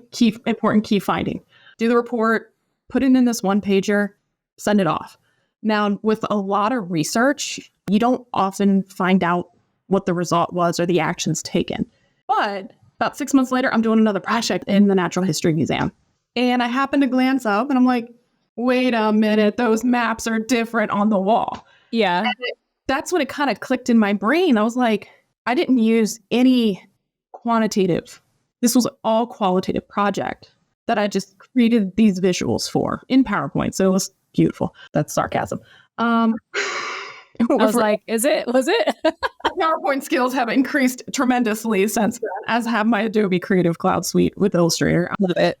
important key finding. Do the report, put it in this one pager, send it off. Now, with a lot of research, you don't often find out what the result was or the actions taken. But about 6 months later, I'm doing another project in the Natural History Museum. And I happen to glance up and I'm like, wait a minute, those maps are different on the wall. Yeah. And that's when it kind of clicked in my brain. I was like, I didn't use any quantitative. This was all qualitative project that I just created these visuals for in PowerPoint. So it was beautiful. That's sarcasm. I was like, was it? PowerPoint skills have increased tremendously since then, as have my Adobe Creative Cloud suite with Illustrator. I love it.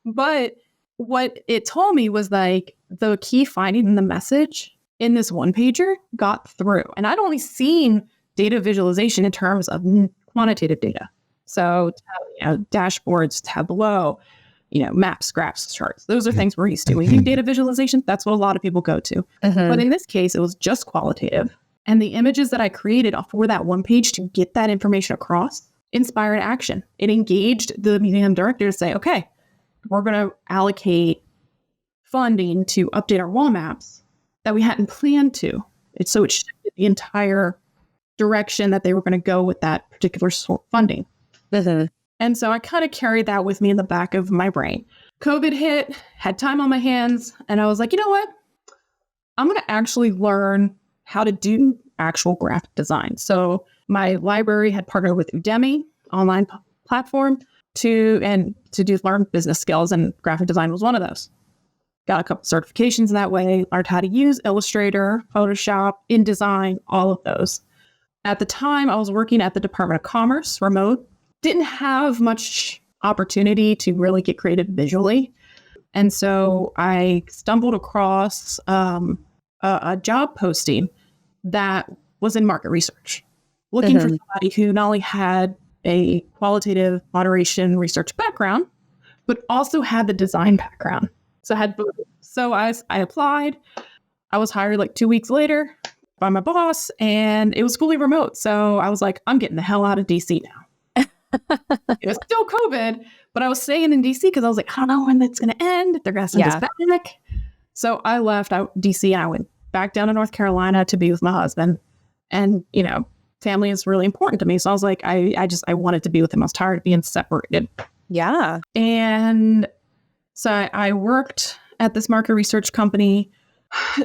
But what it told me was like the key finding in the message in this one pager got through. And I'd only seen data visualization in terms of quantitative data. So dashboards, Tableau, maps, graphs, charts. Those are things we're used to. We do data visualization. That's what a lot of people go to. But in this case, it was just qualitative. And the images that I created for that one page to get that information across inspired action. It engaged the museum director to say, okay, we're going to allocate funding to update our wall maps that we hadn't planned to. So it shifted the entire direction that they were going to go with that particular funding. And so I kind of carried that with me in the back of my brain. COVID hit, had time on my hands, and I was like, you know what? I'm going to actually learn how to do actual graphic design. So my library had partnered with Udemy, online platform, to learn business skills, and graphic design was one of those. Got a couple certifications in that way, learned how to use Illustrator, Photoshop, InDesign, all of those. At the time, I was working at the Department of Commerce, remote. Didn't have much opportunity to really get creative visually. And so I stumbled across a job posting that was in market research, looking for somebody who not only had a qualitative moderation research background, but also had the design background. So I had both. So I applied. I was hired like 2 weeks later by my boss, and it was fully remote. So I was like, I'm getting the hell out of DC now. It was still COVID, but I was staying in DC because I was like, I don't know when it's going to end. They're going to send us back. So I left DC and I went back down to North Carolina to be with my husband. And, family is really important to me. So I was like, I wanted to be with him. I was tired of being separated. Yeah. And so I worked at this market research company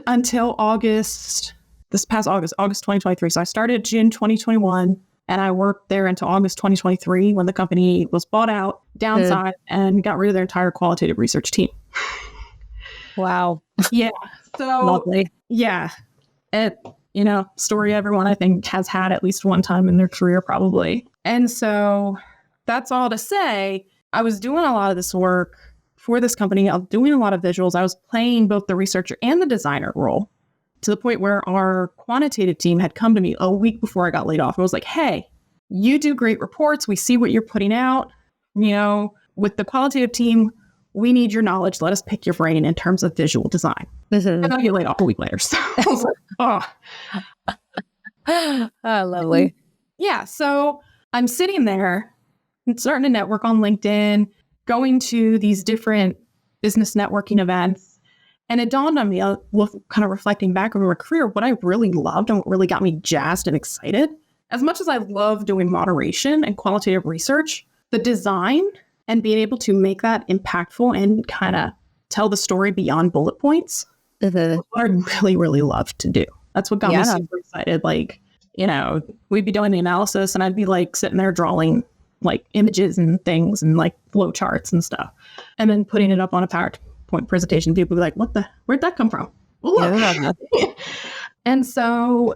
until August 2023. So I started June 2021. And I worked there until August 2023 when the company was bought out, downsized, and got rid of their entire qualitative research team. Wow. Yeah. So lovely. Yeah. Story everyone I think has had at least one time in their career probably. And so that's all to say, I was doing a lot of this work for this company. I was doing a lot of visuals. I was playing both the researcher and the designer role, to the point where our quantitative team had come to me a week before I got laid off. I was like, hey, you do great reports. We see what you're putting out. With the qualitative team, we need your knowledge. Let us pick your brain in terms of visual design. And I get laid off a week later. So I was like, oh, lovely. Yeah. So I'm sitting there and starting to network on LinkedIn, going to these different business networking events. And it dawned on me, kind of reflecting back over my career, what I really loved and what really got me jazzed and excited. As much as I love doing moderation and qualitative research, the design and being able to make that impactful and kind of tell the story beyond bullet points. What I really, really love to do. That's what got me super excited. Like, we'd be doing the analysis and I'd be like sitting there drawing like images and things and like flow charts and stuff, and then putting it up on a PowerPoint presentation. People would be like, where'd that come from? Well, and so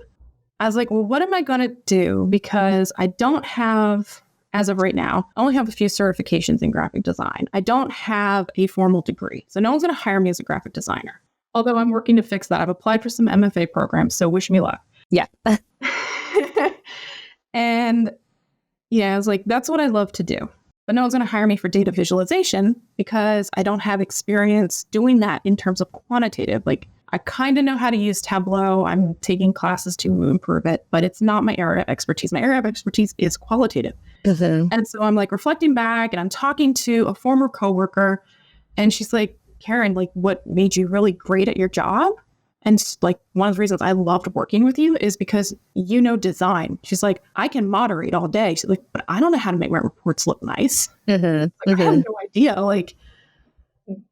I was like, well, what am I going to do? Because I don't have, as of right now, I only have a few certifications in graphic design. I don't have a formal degree. So no one's going to hire me as a graphic designer. Although I'm working to fix that. I've applied for some MFA programs, so wish me luck. Yeah. And I was like, that's what I love to do. But no one's going to hire me for data visualization because I don't have experience doing that in terms of quantitative. Like, I kind of know how to use Tableau. I'm taking classes to improve it, but it's not my area of expertise. My area of expertise is qualitative. And so I'm like reflecting back and I'm talking to a former coworker, and she's like, Karen, like, what made you really great at your job? And like, one of the reasons I loved working with you is because design. She's like, I can moderate all day. She's like, but I don't know how to make my reports look nice. I have no idea. Like,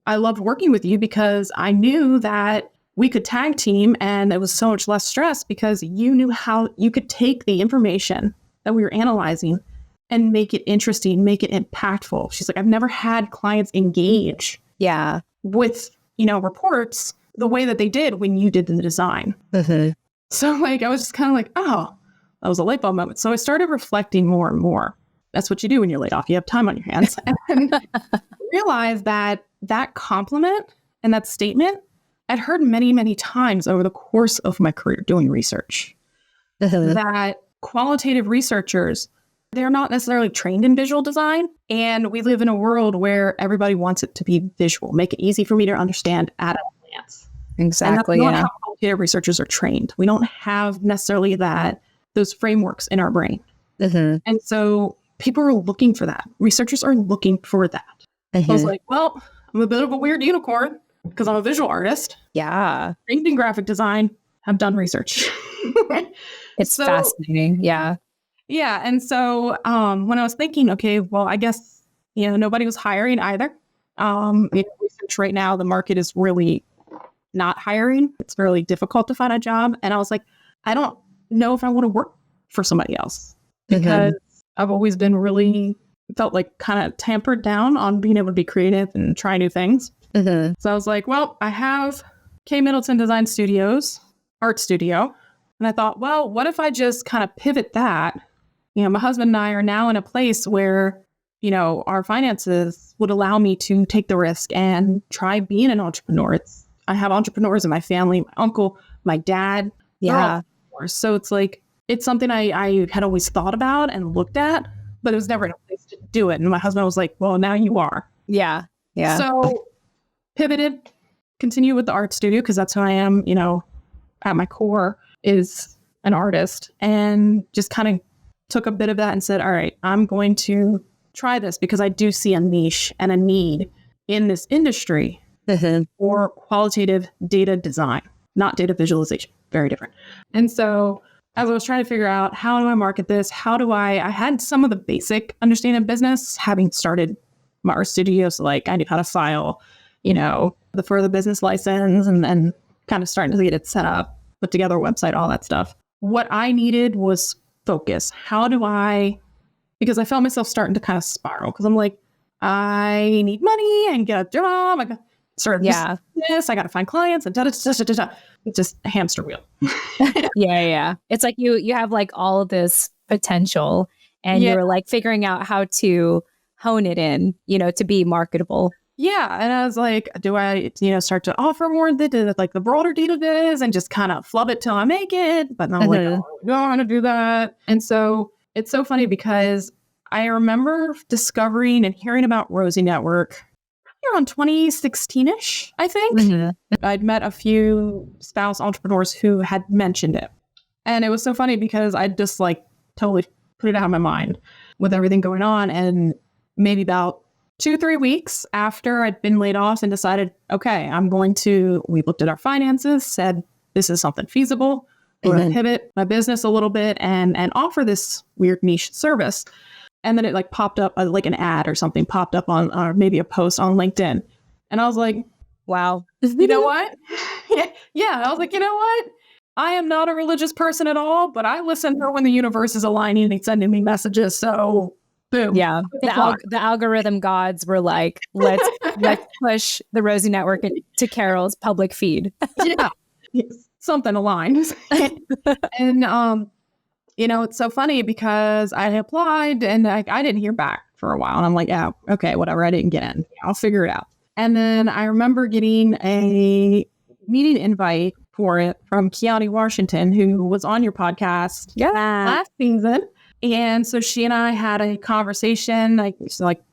I loved working with you because I knew that we could tag team and it was so much less stress because you knew how you could take the information that we were analyzing and make it interesting, make it impactful. She's like, I've never had clients engage with, reports the way that they did when you did the design. So like, I was just kind of like, oh, that was a light bulb moment. So I started reflecting more and more. That's what you do when you're laid off. You have time on your hands. And realized that compliment and that statement I'd heard many, many times over the course of my career doing research. That qualitative researchers, they're not necessarily trained in visual design. And we live in a world where everybody wants it to be visual, make it easy for me to understand at a glance. Exactly. And that's not how qualitative researchers are trained. We don't have necessarily those frameworks in our brain. And so people are looking for that. Researchers are looking for that. I was like, well, I'm a bit of a weird unicorn because I'm a visual artist. Yeah. Trained in graphic design, have done research. It's fascinating. Yeah. Yeah. And so when I was thinking, okay, well, I guess, nobody was hiring either. Research right now, the market is really not hiring. It's really difficult to find a job. And I was like, I don't know if I want to work for somebody else because I've always been really felt like kind of tampered down on being able to be creative and try new things. So I was like, well, I have Middleton Design Studios, art studio. And I thought, well, what if I just kind of pivot that? My husband and I are now in a place where, our finances would allow me to take the risk and try being an entrepreneur. I have entrepreneurs in my family, my uncle, my dad. Yeah. So it's like, it's something I had always thought about and looked at, but it was never in a place to do it. And my husband was like, well, now you are. Yeah. Yeah. So pivoted, continue with the art studio because that's who I am, at my core is an artist, and just kind of took a bit of that and said, all right, I'm going to try this because I do see a niche and a need in this industry for qualitative data design, not data visualization, very different. And so as I was trying to figure out how do I market this, I had some of the basic understanding of business, having started my art studio. So like I knew how to file, the further business license and kind of starting to get it set up, put together a website, all that stuff. What I needed was focus. Because I felt myself starting to kind of spiral because I'm like, I need money and get a job. I got start this. I got to find clients and just a hamster wheel. Yeah. It's like you have like all of this potential and you're like figuring out how to hone it in, to be marketable. Yeah. And I was like, do I, start to offer more like the broader data viz and just kind of flub it till I make it? But I'm like, I don't want to do that. And so it's so funny because I remember discovering and hearing about Rosie Network around 2016-ish, I think. I'd met a few spouse entrepreneurs who had mentioned it. And it was so funny because I just like totally put it out of my mind with everything going on. And maybe about 2-3 weeks after I'd been laid off and decided, okay, we looked at our finances, said, this is something feasible. We're going to pivot my business a little bit and offer this weird niche service. And then it like popped up like an ad or something popped up on, or maybe a post on LinkedIn. And I was like, wow. you know what? Yeah. I was like, you know what? I am not a religious person at all, but I listen to when the universe is aligning and sending me messages. So boom. Yeah. The algorithm gods were like, let's push the Rosie Network to Carol's public feed. Yeah. Something aligned. And, you know, it's so funny because I applied and I didn't hear back for a while. And I'm like, yeah, okay, whatever. I didn't get in. I'll figure it out. And then I remember getting a meeting invite for it from Kiani Washington, who was on your podcast last season. And so she and I had a conversation, like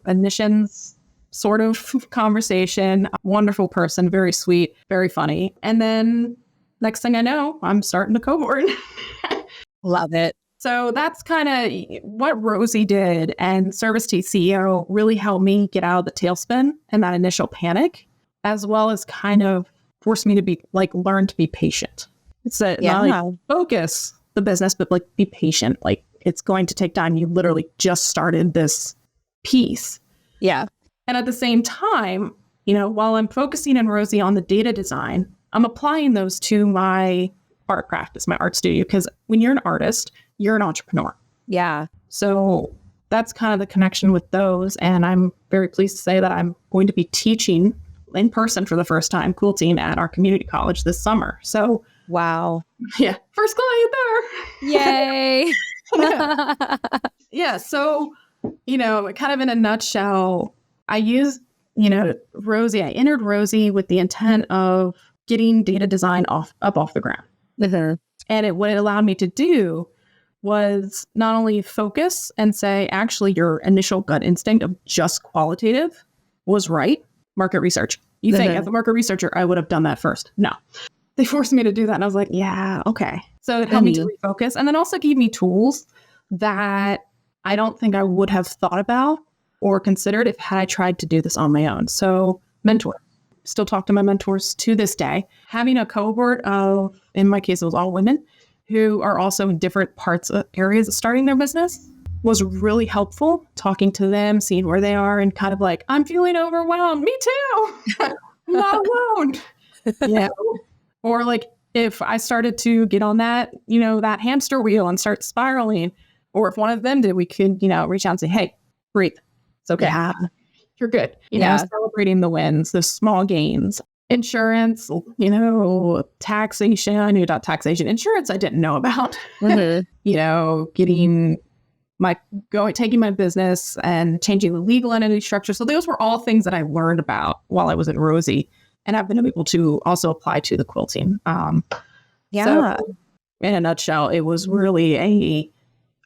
admissions sort of conversation. Wonderful person, very sweet, very funny. And then next thing I know, I'm starting the cohort. Love it. So that's kind of what Rosie did. And Service T CEO really helped me get out of the tailspin and that initial panic, as well as kind of forced me to be like, learn to be patient. It's not like focus the business, but like be patient. Like it's going to take time. You literally just started this piece. Yeah. And at the same time, you know, while I'm focusing in Rosie on the data design, I'm applying those to my art practice, my art studio, because when you're an artist, you're an entrepreneur. Yeah. So that's kind of the connection with those. And I'm very pleased to say that I'm going to be teaching in person for the first time quilting at our community college this summer. So wow. Yeah. First client there. Yay. Yeah. So, you know, kind of in a nutshell, I used, you know, Rosie. I entered Rosie with the intent of getting data design off the ground. Mm-hmm. And what it allowed me to do was not only focus and say, actually, your initial gut instinct of just qualitative was right. Market research. You think as a market researcher, I would have done that first. No. They forced me to do that. And I was like, yeah, okay. So it helped me to refocus and then also gave me tools that I don't think I would have thought about or considered if had I tried to do this on my own. So mentor. Still talk to my mentors to this day. Having a cohort of, in my case, it was all women who are also in different parts of areas of starting their business was really helpful. Talking to them, seeing where they are and kind of like, I'm feeling overwhelmed. Me too. I'm not alone. Yeah. Or like if I started to get on that, you know, that hamster wheel and start spiraling, or if one of them did, we could, you know, reach out and say, hey, breathe. It's okay. Yeah. You're good. You know, celebrating the wins, the small gains, insurance, you know, taxation. I knew about taxation. Insurance I didn't know about. Mm-hmm. You know, taking my business and changing the legal entity structure. So those were all things that I learned about while I was at Rosie. And I've been able to also apply to the quilting. So in a nutshell, it was really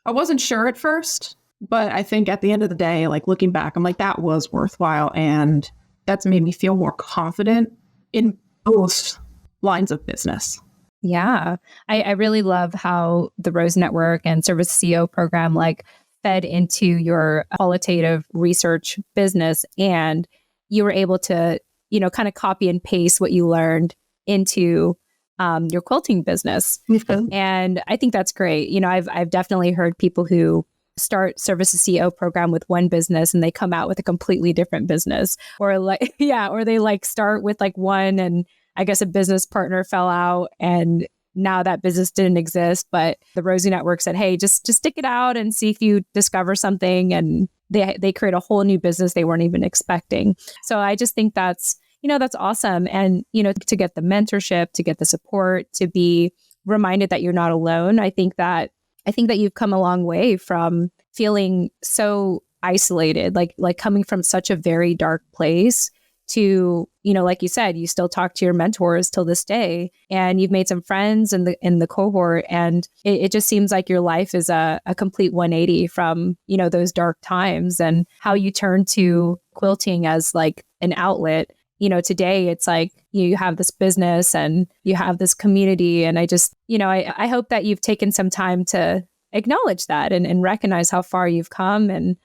I wasn't sure at first. But I think at the end of the day, like looking back, I'm like, that was worthwhile. And that's made me feel more confident in both lines of business. Yeah. I really love how the Rose Network and Service CEO program like fed into your qualitative research business. And you were able to, you know, kind of copy and paste what you learned into your quilting business. Mm-hmm. And I think that's great. You know, I've definitely heard people who start Service CEO program with one business and they come out with a completely different business, or like, or they like start with like one and I guess a business partner fell out and now that business didn't exist, but the Rosie Network said, hey, just stick it out and see if you discover something. And they create a whole new business they weren't even expecting. So I just think that's, you know, that's awesome. And, you know, to get the mentorship, to get the support, to be reminded that you're not alone. I think that you've come a long way from feeling so isolated, like coming from such a very dark place to, you know, like you said, you still talk to your mentors till this day and you've made some friends in the cohort. And it just seems like your life is a complete 180 from, you know, those dark times and how you turn to quilting as like an outlet. You know, today it's like you have this business and you have this community. And I just, you know, I hope that you've taken some time to acknowledge that and recognize how far you've come. And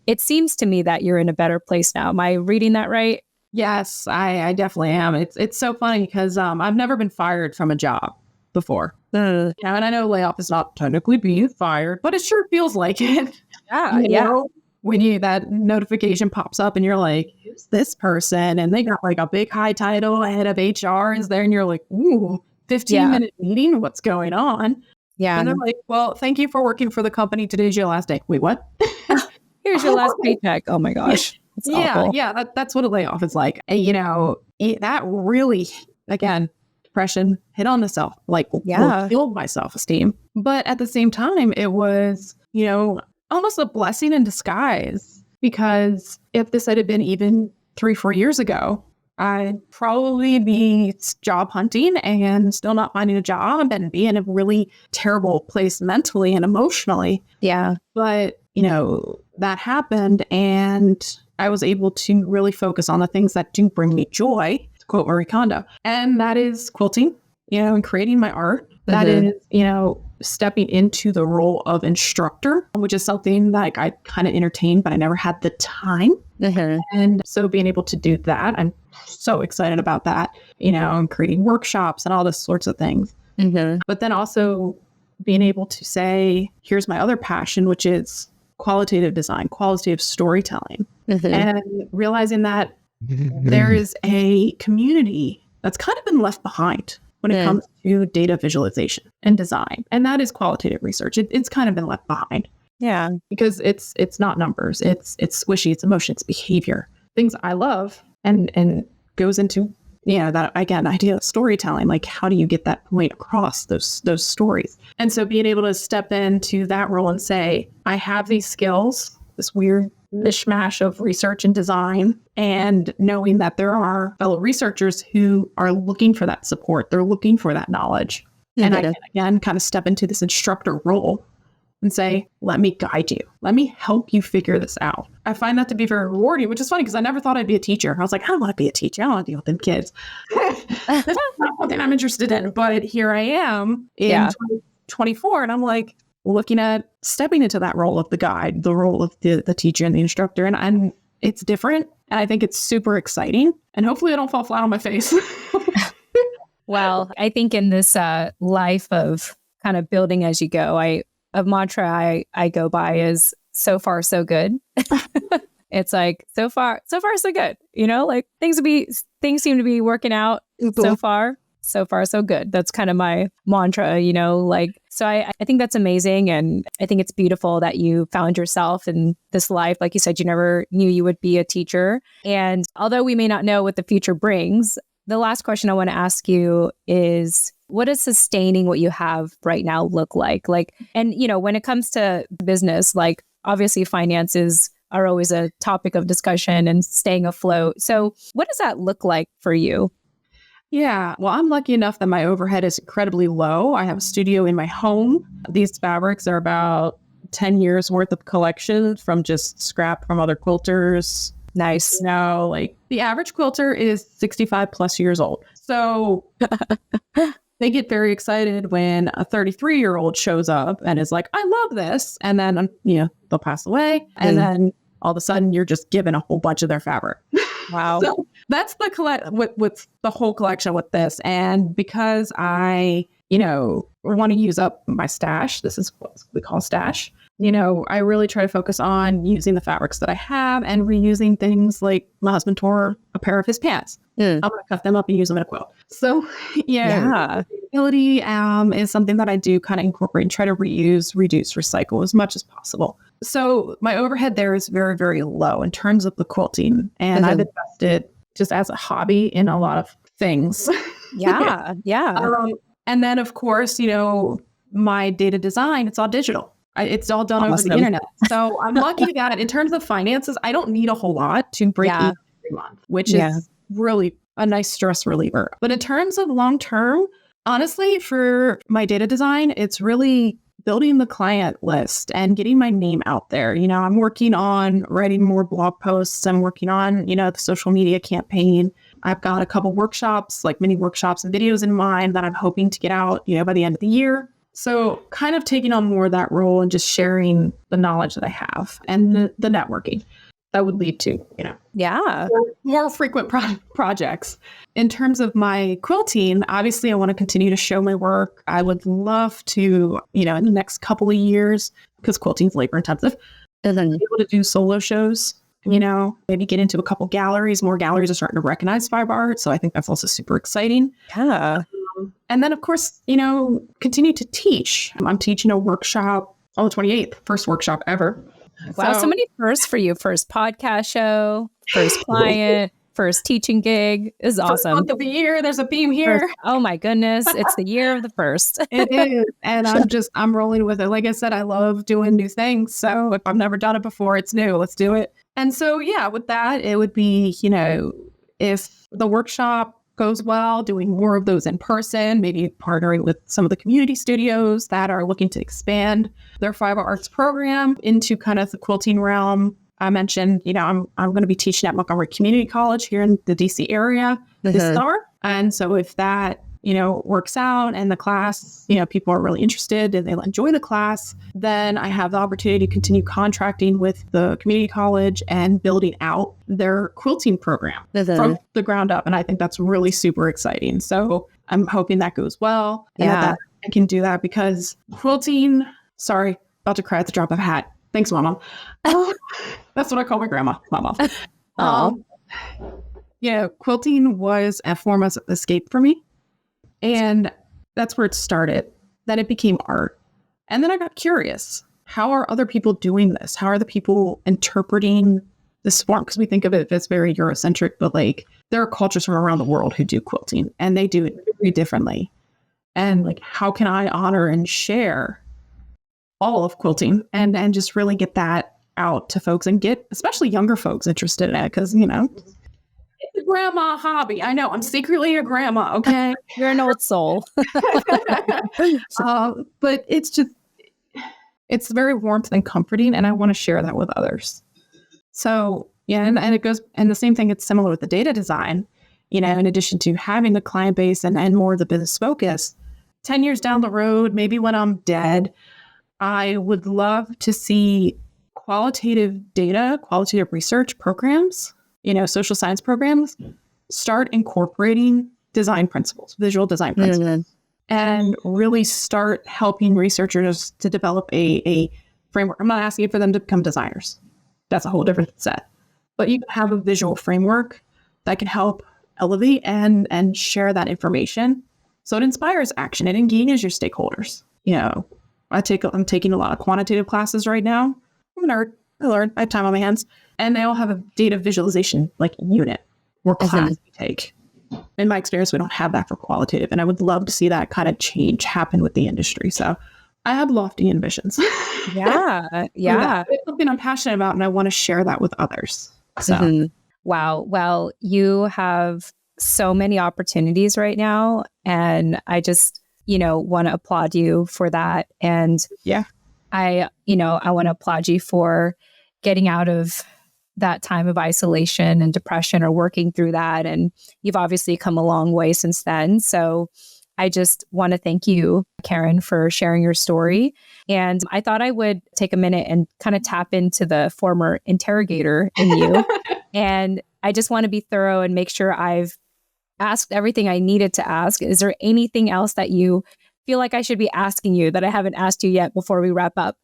it seems to me that you're in a better place now. Am I reading that right? Yes, I definitely am. It's so funny because I've never been fired from a job before. And I know layoff is not technically being fired, but it sure feels like it. Yeah, you yeah. know, when that notification pops up and you're like, who's this person? And they got like a big high title, head of HR is there. And you're like, ooh, 15-minute meeting. What's going on? Yeah. And they're like, well, thank you for working for the company. Today's your last day. Wait, what? Here's your last paycheck. Oh my gosh. It's awful. Yeah. That's what a layoff is like. And, that really, again, depression hit on the self, like killed my self-esteem. But at the same time, it was, almost a blessing in disguise, because if this had been even 3-4 years ago, I'd probably be job hunting and still not finding a job and be in a really terrible place mentally and emotionally. Yeah. But, that happened, and I was able to really focus on the things that do bring me joy, to quote Marie Kondo. And that is quilting, and creating my art. That is, stepping into the role of instructor, which is something that I kind of entertained, but I never had the time. And so being able to do that, I'm so excited about that, and creating workshops and all those sorts of things. But then also being able to say, here's my other passion, which is qualitative design, qualitative storytelling, and realizing that there is a community that's kind of been left behind when it comes to data visualization and design. And that is qualitative research. It's kind of been left behind. Yeah. Because it's not numbers. It's squishy, it's emotion, it's behavior. Things I love, and goes into, that, again, idea of storytelling. Like, how do you get that point across, those stories? And so being able to step into that role and say, I have these skills, this weird mishmash of research and design, and knowing that there are fellow researchers who are looking for that support. They're looking for that knowledge. And I can, again, kind of step into this instructor role and say, let me guide you. Let me help you figure this out. I find that to be very rewarding, which is funny because I never thought I'd be a teacher. I was like, I don't want to be a teacher. I don't want to deal with them kids. That's not something I'm interested in. But here I am in 2024, and I'm like looking at stepping into that role of the guide, the role of the teacher and the instructor. And it's different. And I think it's super exciting. And hopefully I don't fall flat on my face. Well, I think in this life of kind of building as you go, a mantra I go by is so far, so good. It's like, so far, so good. Like things seem to be working out so far, so good. That's kind of my mantra, so I think that's amazing. And I think it's beautiful that you found yourself in this life. Like you said, you never knew you would be a teacher. And although we may not know what the future brings, the last question I want to ask you is, what does sustaining what you have right now look like? And when it comes to business, like obviously finances are always a topic of discussion and staying afloat. So what does that look like for you? Yeah, well, I'm lucky enough that my overhead is incredibly low. I have a studio in my home. These fabrics are about 10 years worth of collection from just scrap from other quilters. Nice. Like the average quilter is 65 plus years old. So they get very excited when a 33-year-old shows up and is like, I love this. And then, they'll pass away. And then all of a sudden you're just given a whole bunch of their fabric. Wow. So that's the with the whole collection with this. And because I, want to use up my stash, this is what we call stash. I really try to focus on using the fabrics that I have and reusing things. Like my husband tore a pair of his pants. I'm going to cut them up and use them in a quilt. So sustainability is something that I do kind of incorporate and try to reuse, reduce, recycle as much as possible. So my overhead there is very, very low in terms of the quilting. And I've invested just as a hobby in a lot of things. Yeah. And then, of course, my data design, it's all digital. It's all done over the internet. So I'm lucky that in terms of finances, I don't need a whole lot to break even every month, which is really a nice stress reliever. But in terms of long term, honestly, for my data design, it's really building the client list and getting my name out there. I'm working on writing more blog posts. I'm working on, the social media campaign. I've got a couple workshops, like mini workshops and videos in mind that I'm hoping to get out, by the end of the year. So kind of taking on more of that role and just sharing the knowledge that I have and the networking that would lead to, more frequent projects. In terms of my quilting, obviously I want to continue to show my work. I would love to, in the next couple of years, because quilting is labor intensive, be able to do solo shows, maybe get into a couple galleries. More galleries are starting to recognize fiber art. So I think that's also super exciting. Yeah. And then, of course, continue to teach. I'm teaching a workshop on the 28th, first workshop ever. Wow, so many firsts for you. First podcast show, first client, first teaching gig is awesome. First month of the year, there's a theme here. Oh my goodness, it's the year of the first. It is. And I'm rolling with it. Like I said, I love doing new things. So if I've never done it before, it's new. Let's do it. And so, yeah, with that, it would be, if the workshop goes well, doing more of those in person, maybe partnering with some of the community studios that are looking to expand their fiber arts program into kind of the quilting realm. I mentioned, I'm going to be teaching at Montgomery Community College here in the DC area this summer. And so if that, works out and the class, people are really interested and they'll enjoy the class, then I have the opportunity to continue contracting with the community college and building out their quilting program from the ground up. And I think that's really super exciting. So I'm hoping that goes well. And that I can do that because quilting, sorry, about to cry at the drop of a hat. Thanks, Mama. That's what I call my grandma, Mama. Quilting was a form of escape for me. And that's where it started. Then it became art. And then I got curious. How are other people doing this? How are the people interpreting this form? Because we think of it as very Eurocentric, but there are cultures from around the world who do quilting and they do it very differently. And how can I honor and share all of quilting and just really get that out to folks and get especially younger folks interested in it? Because, it's a grandma hobby. I know I'm secretly a grandma. Okay. You're an old soul. But it's very warmth and comforting. And I want to share that with others. So yeah. And it goes, and the same thing, it's similar with the data design, in addition to having the client base and more of the business focus. 10 years down the road, maybe when I'm dead, I would love to see qualitative data, qualitative research programs, social science programs, start incorporating design principles, visual design principles, and really start helping researchers to develop a framework. I'm not asking for them to become designers. That's a whole different set. But you have a visual framework that can help elevate and share that information. So it inspires action. It engages your stakeholders. I'm taking a lot of quantitative classes right now. I'm a nerd. I learn. I have time on my hands. And they all have a data visualization unit or class we take. In my experience, we don't have that for qualitative. And I would love to see that kind of change happen with the industry. So I have lofty ambitions. Yeah. Yeah. It's something I'm passionate about and I want to share that with others. So Wow. Well, you have so many opportunities right now. And I just, want to applaud you for that. And I want to applaud you for getting out of that time of isolation and depression or working through that. And you've obviously come a long way since then. So I just want to thank you, Karen, for sharing your story. And I thought I would take a minute and kind of tap into the former interrogator in you. And I just want to be thorough and make sure I've asked everything I needed to ask. Is there anything else that you feel like I should be asking you that I haven't asked you yet before we wrap up?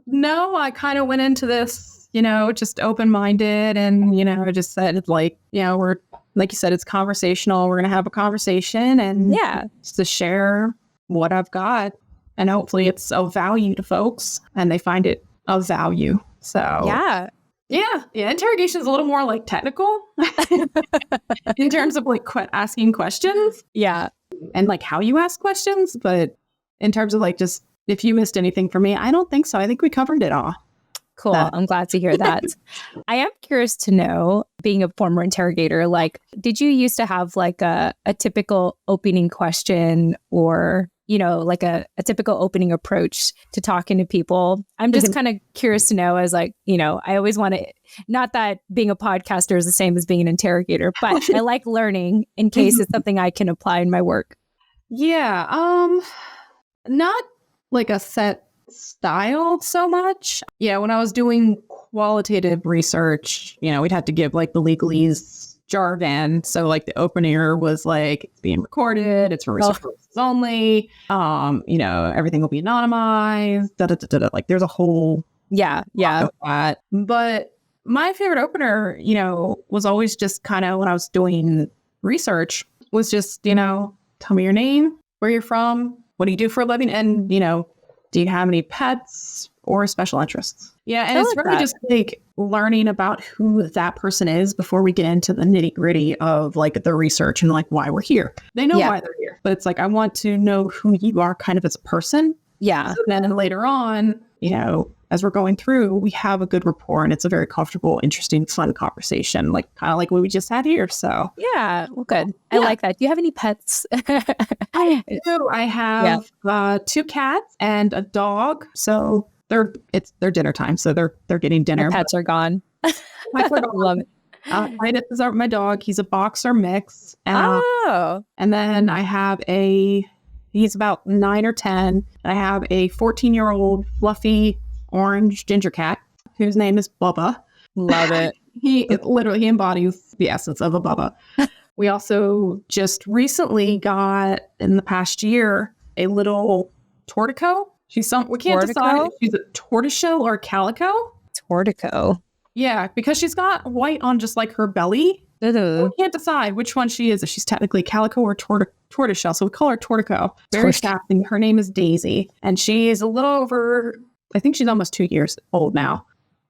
No, I kind of went into this, just open-minded and, I just said we're, like you said, it's conversational. We're going to have a conversation and just to share what I've got. And hopefully it's of value to folks and they find it of value. So yeah. Interrogation is a little more technical in terms of asking questions. Yeah. And how you ask questions. But in terms of just if you missed anything for me, I don't think so. I think we covered it all. Cool. I'm glad to hear that. I am curious to know, being a former interrogator, did you used to have a typical opening question or, a typical opening approach to talking to people? I'm just kind of curious to know as I always want to, not that being a podcaster is the same as being an interrogator, but I like learning in case it's something I can apply in my work. Yeah. Not a set style so much. Yeah, when I was doing qualitative research, we'd have to give the legalese jargon. So like the opener was like, it's being recorded, it's for research purposes only. Everything will be anonymized. Like there's a whole yeah. That. But my favorite opener, was always just kind of when I was doing research was just, tell me your name, where you're from, what do you do for a living, and do you have any pets or special interests? Yeah, and it's really just like learning about who that person is before we get into the nitty gritty of like the research and like why we're here. They know why they're here, but it's like, I want to know who you are kind of as a person. Yeah. So then later on, as we're going through, we have a good rapport and it's a very comfortable, interesting, fun conversation, like kind of like what we just had here. So yeah, well, good. I like that. Do you have any pets? I do. I have 2 cats and a dog. So it's their dinner time. So they're getting dinner. My pets are gone. Love it. Titus is my dog. He's a boxer mix. And then I have he's about 9 or 10. And I have a 14-year-old fluffy orange ginger cat whose name is Bubba. Love it. He embodies the essence of a Bubba. We also just recently got, in the past year, a little tortico. We can't decide if she's a tortoiseshell or a calico. Tortico. Yeah, because she's got white on just like her belly. We can't decide which one she is, if she's technically calico or tortoiseshell. So we call her tortico. Very sassy. Her name is Daisy. And she is a little over, I think she's almost 2 years old now,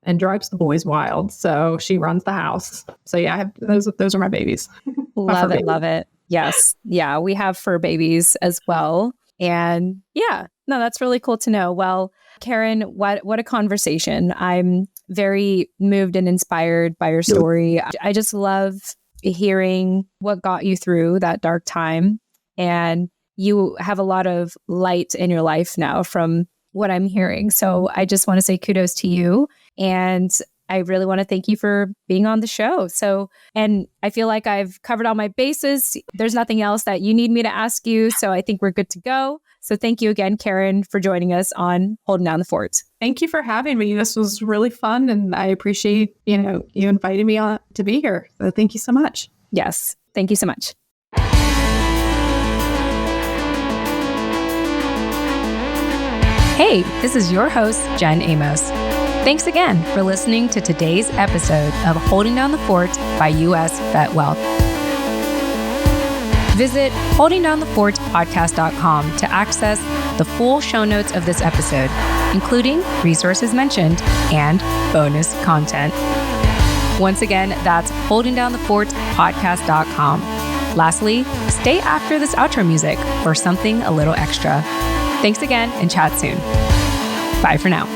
and drives the boys wild. So she runs the house. So yeah, I have those are my babies. Love it. Yes. Yeah, we have fur babies as well. And yeah, no, that's really cool to know. Well, Karen, what a conversation. I'm very moved and inspired by your story. I just love hearing what got you through that dark time. And you have a lot of light in your life now from what I'm hearing. So I just want to say kudos to you. And I really want to thank you for being on the show. And I feel like I've covered all my bases. There's nothing else that you need me to ask you. So I think we're good to go. So thank you again, Karen, for joining us on Holding Down the Fort. Thank you for having me. This was really fun. And I appreciate, you inviting me on to be here. So thank you so much. Yes. Thank you so much. Hey, this is your host, Jen Amos. Thanks again for listening to today's episode of Holding Down the Fort by US VetWealth. Visit holdingdownthefortpodcast.com to access the full show notes of this episode, including resources mentioned and bonus content. Once again, that's holdingdownthefortpodcast.com. Lastly, stay after this outro music for something a little extra. Thanks again and chat soon. Bye for now.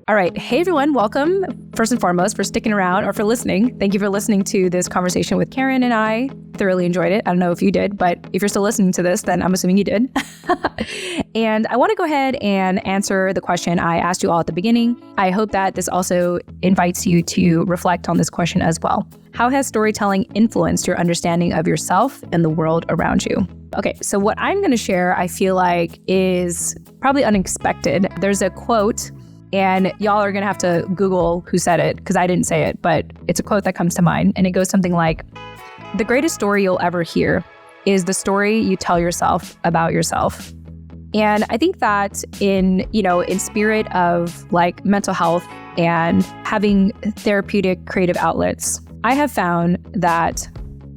All right. Hey, everyone. Welcome, first and foremost, for sticking around or for listening. Thank you for listening to this conversation with Karen and I. Thoroughly enjoyed it. I don't know if you did, but if you're still listening to this, then I'm assuming you did. And I want to go ahead and answer the question I asked you all at the beginning. I hope that this also invites you to reflect on this question as well. How has storytelling influenced your understanding of yourself and the world around you? Okay, so what I'm going to share, I feel like, is probably unexpected. There's a quote, and y'all are going to have to Google who said it because I didn't say it, but it's a quote that comes to mind. And it goes something like, "The greatest story you'll ever hear is the story you tell yourself about yourself." And I think that in spirit of like mental health and having therapeutic creative outlets, I have found that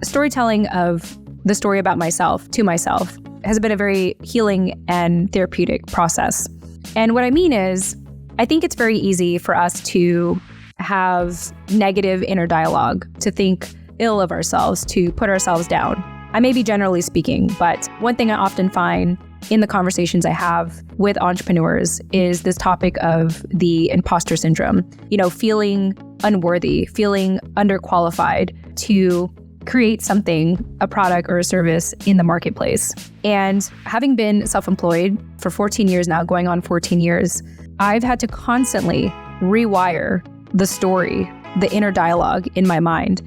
storytelling of the story about myself to myself has been a very healing and therapeutic process. And what I mean is, I think it's very easy for us to have negative inner dialogue, to think ill of ourselves, to put ourselves down. I may be generally speaking, but one thing I often find in the conversations I have with entrepreneurs is this topic of the imposter syndrome, feeling unworthy, feeling underqualified to create something, a product or a service in the marketplace. And having been self-employed for 14 years now, going on 14 years, I've had to constantly rewire the story, the inner dialogue in my mind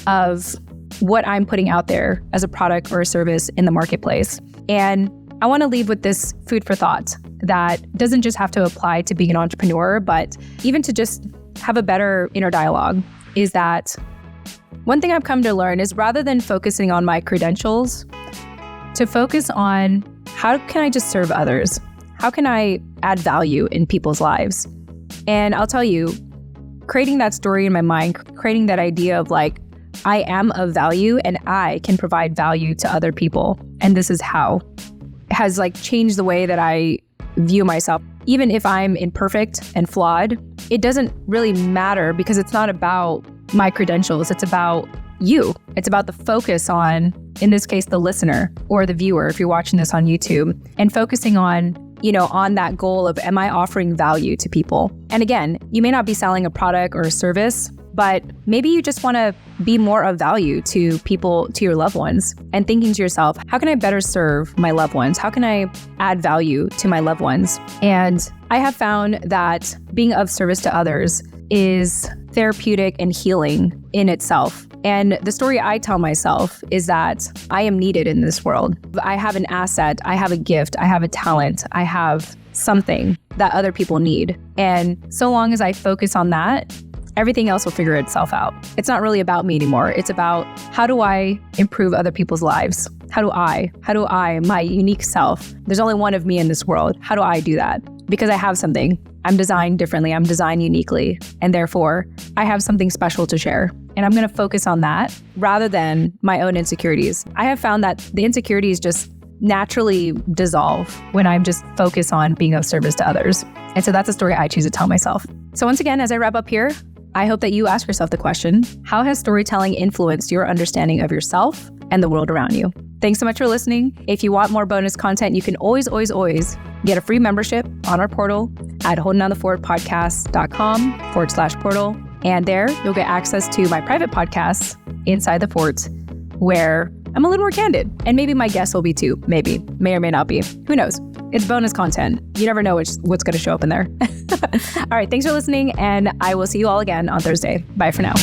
of what I'm putting out there as a product or a service in the marketplace. And I want to leave with this food for thought that doesn't just have to apply to being an entrepreneur, but even to just have a better inner dialogue, is that one thing I've come to learn is rather than focusing on my credentials, to focus on how can I just serve others? How can I add value in people's lives? And I'll tell you, creating that story in my mind, creating that idea of like, I am of value and I can provide value to other people. And this is how, has like changed the way that I view myself. Even if I'm imperfect and flawed, it doesn't really matter because it's not about my credentials. It's about you. It's about the focus on, in this case, the listener or the viewer, if you're watching this on YouTube, and focusing on, on that goal of, am I offering value to people? And again, you may not be selling a product or a service, but maybe you just want to be more of value to people, to your loved ones, and thinking to yourself, how can I better serve my loved ones? How can I add value to my loved ones? And I have found that being of service to others is therapeutic and healing in itself. And the story I tell myself is that I am needed in this world. I have an asset, I have a gift, I have a talent, I have something that other people need. And so long as I focus on that, everything else will figure itself out. It's not really about me anymore. It's about, how do I improve other people's lives? How do I, my unique self, there's only one of me in this world. How do I do that? Because I have something. I'm designed differently. I'm designed uniquely. And therefore, I have something special to share. And I'm going to focus on that rather than my own insecurities. I have found that the insecurities just naturally dissolve when I'm just focused on being of service to others. And so that's a story I choose to tell myself. So once again, as I wrap up here, I hope that you ask yourself the question, how has storytelling influenced your understanding of yourself and the world around you? Thanks so much for listening. If you want more bonus content, you can always get a free membership on our portal at holdingdownthefortpodcast.com/portal. And there you'll get access to my private podcasts, Inside the Fort, where I'm a little more candid. And maybe my guests will be too. Maybe. May or may not be. Who knows? It's bonus content. You never know what's going to show up in there. All right. Thanks for listening. And I will see you all again on Thursday. Bye for now.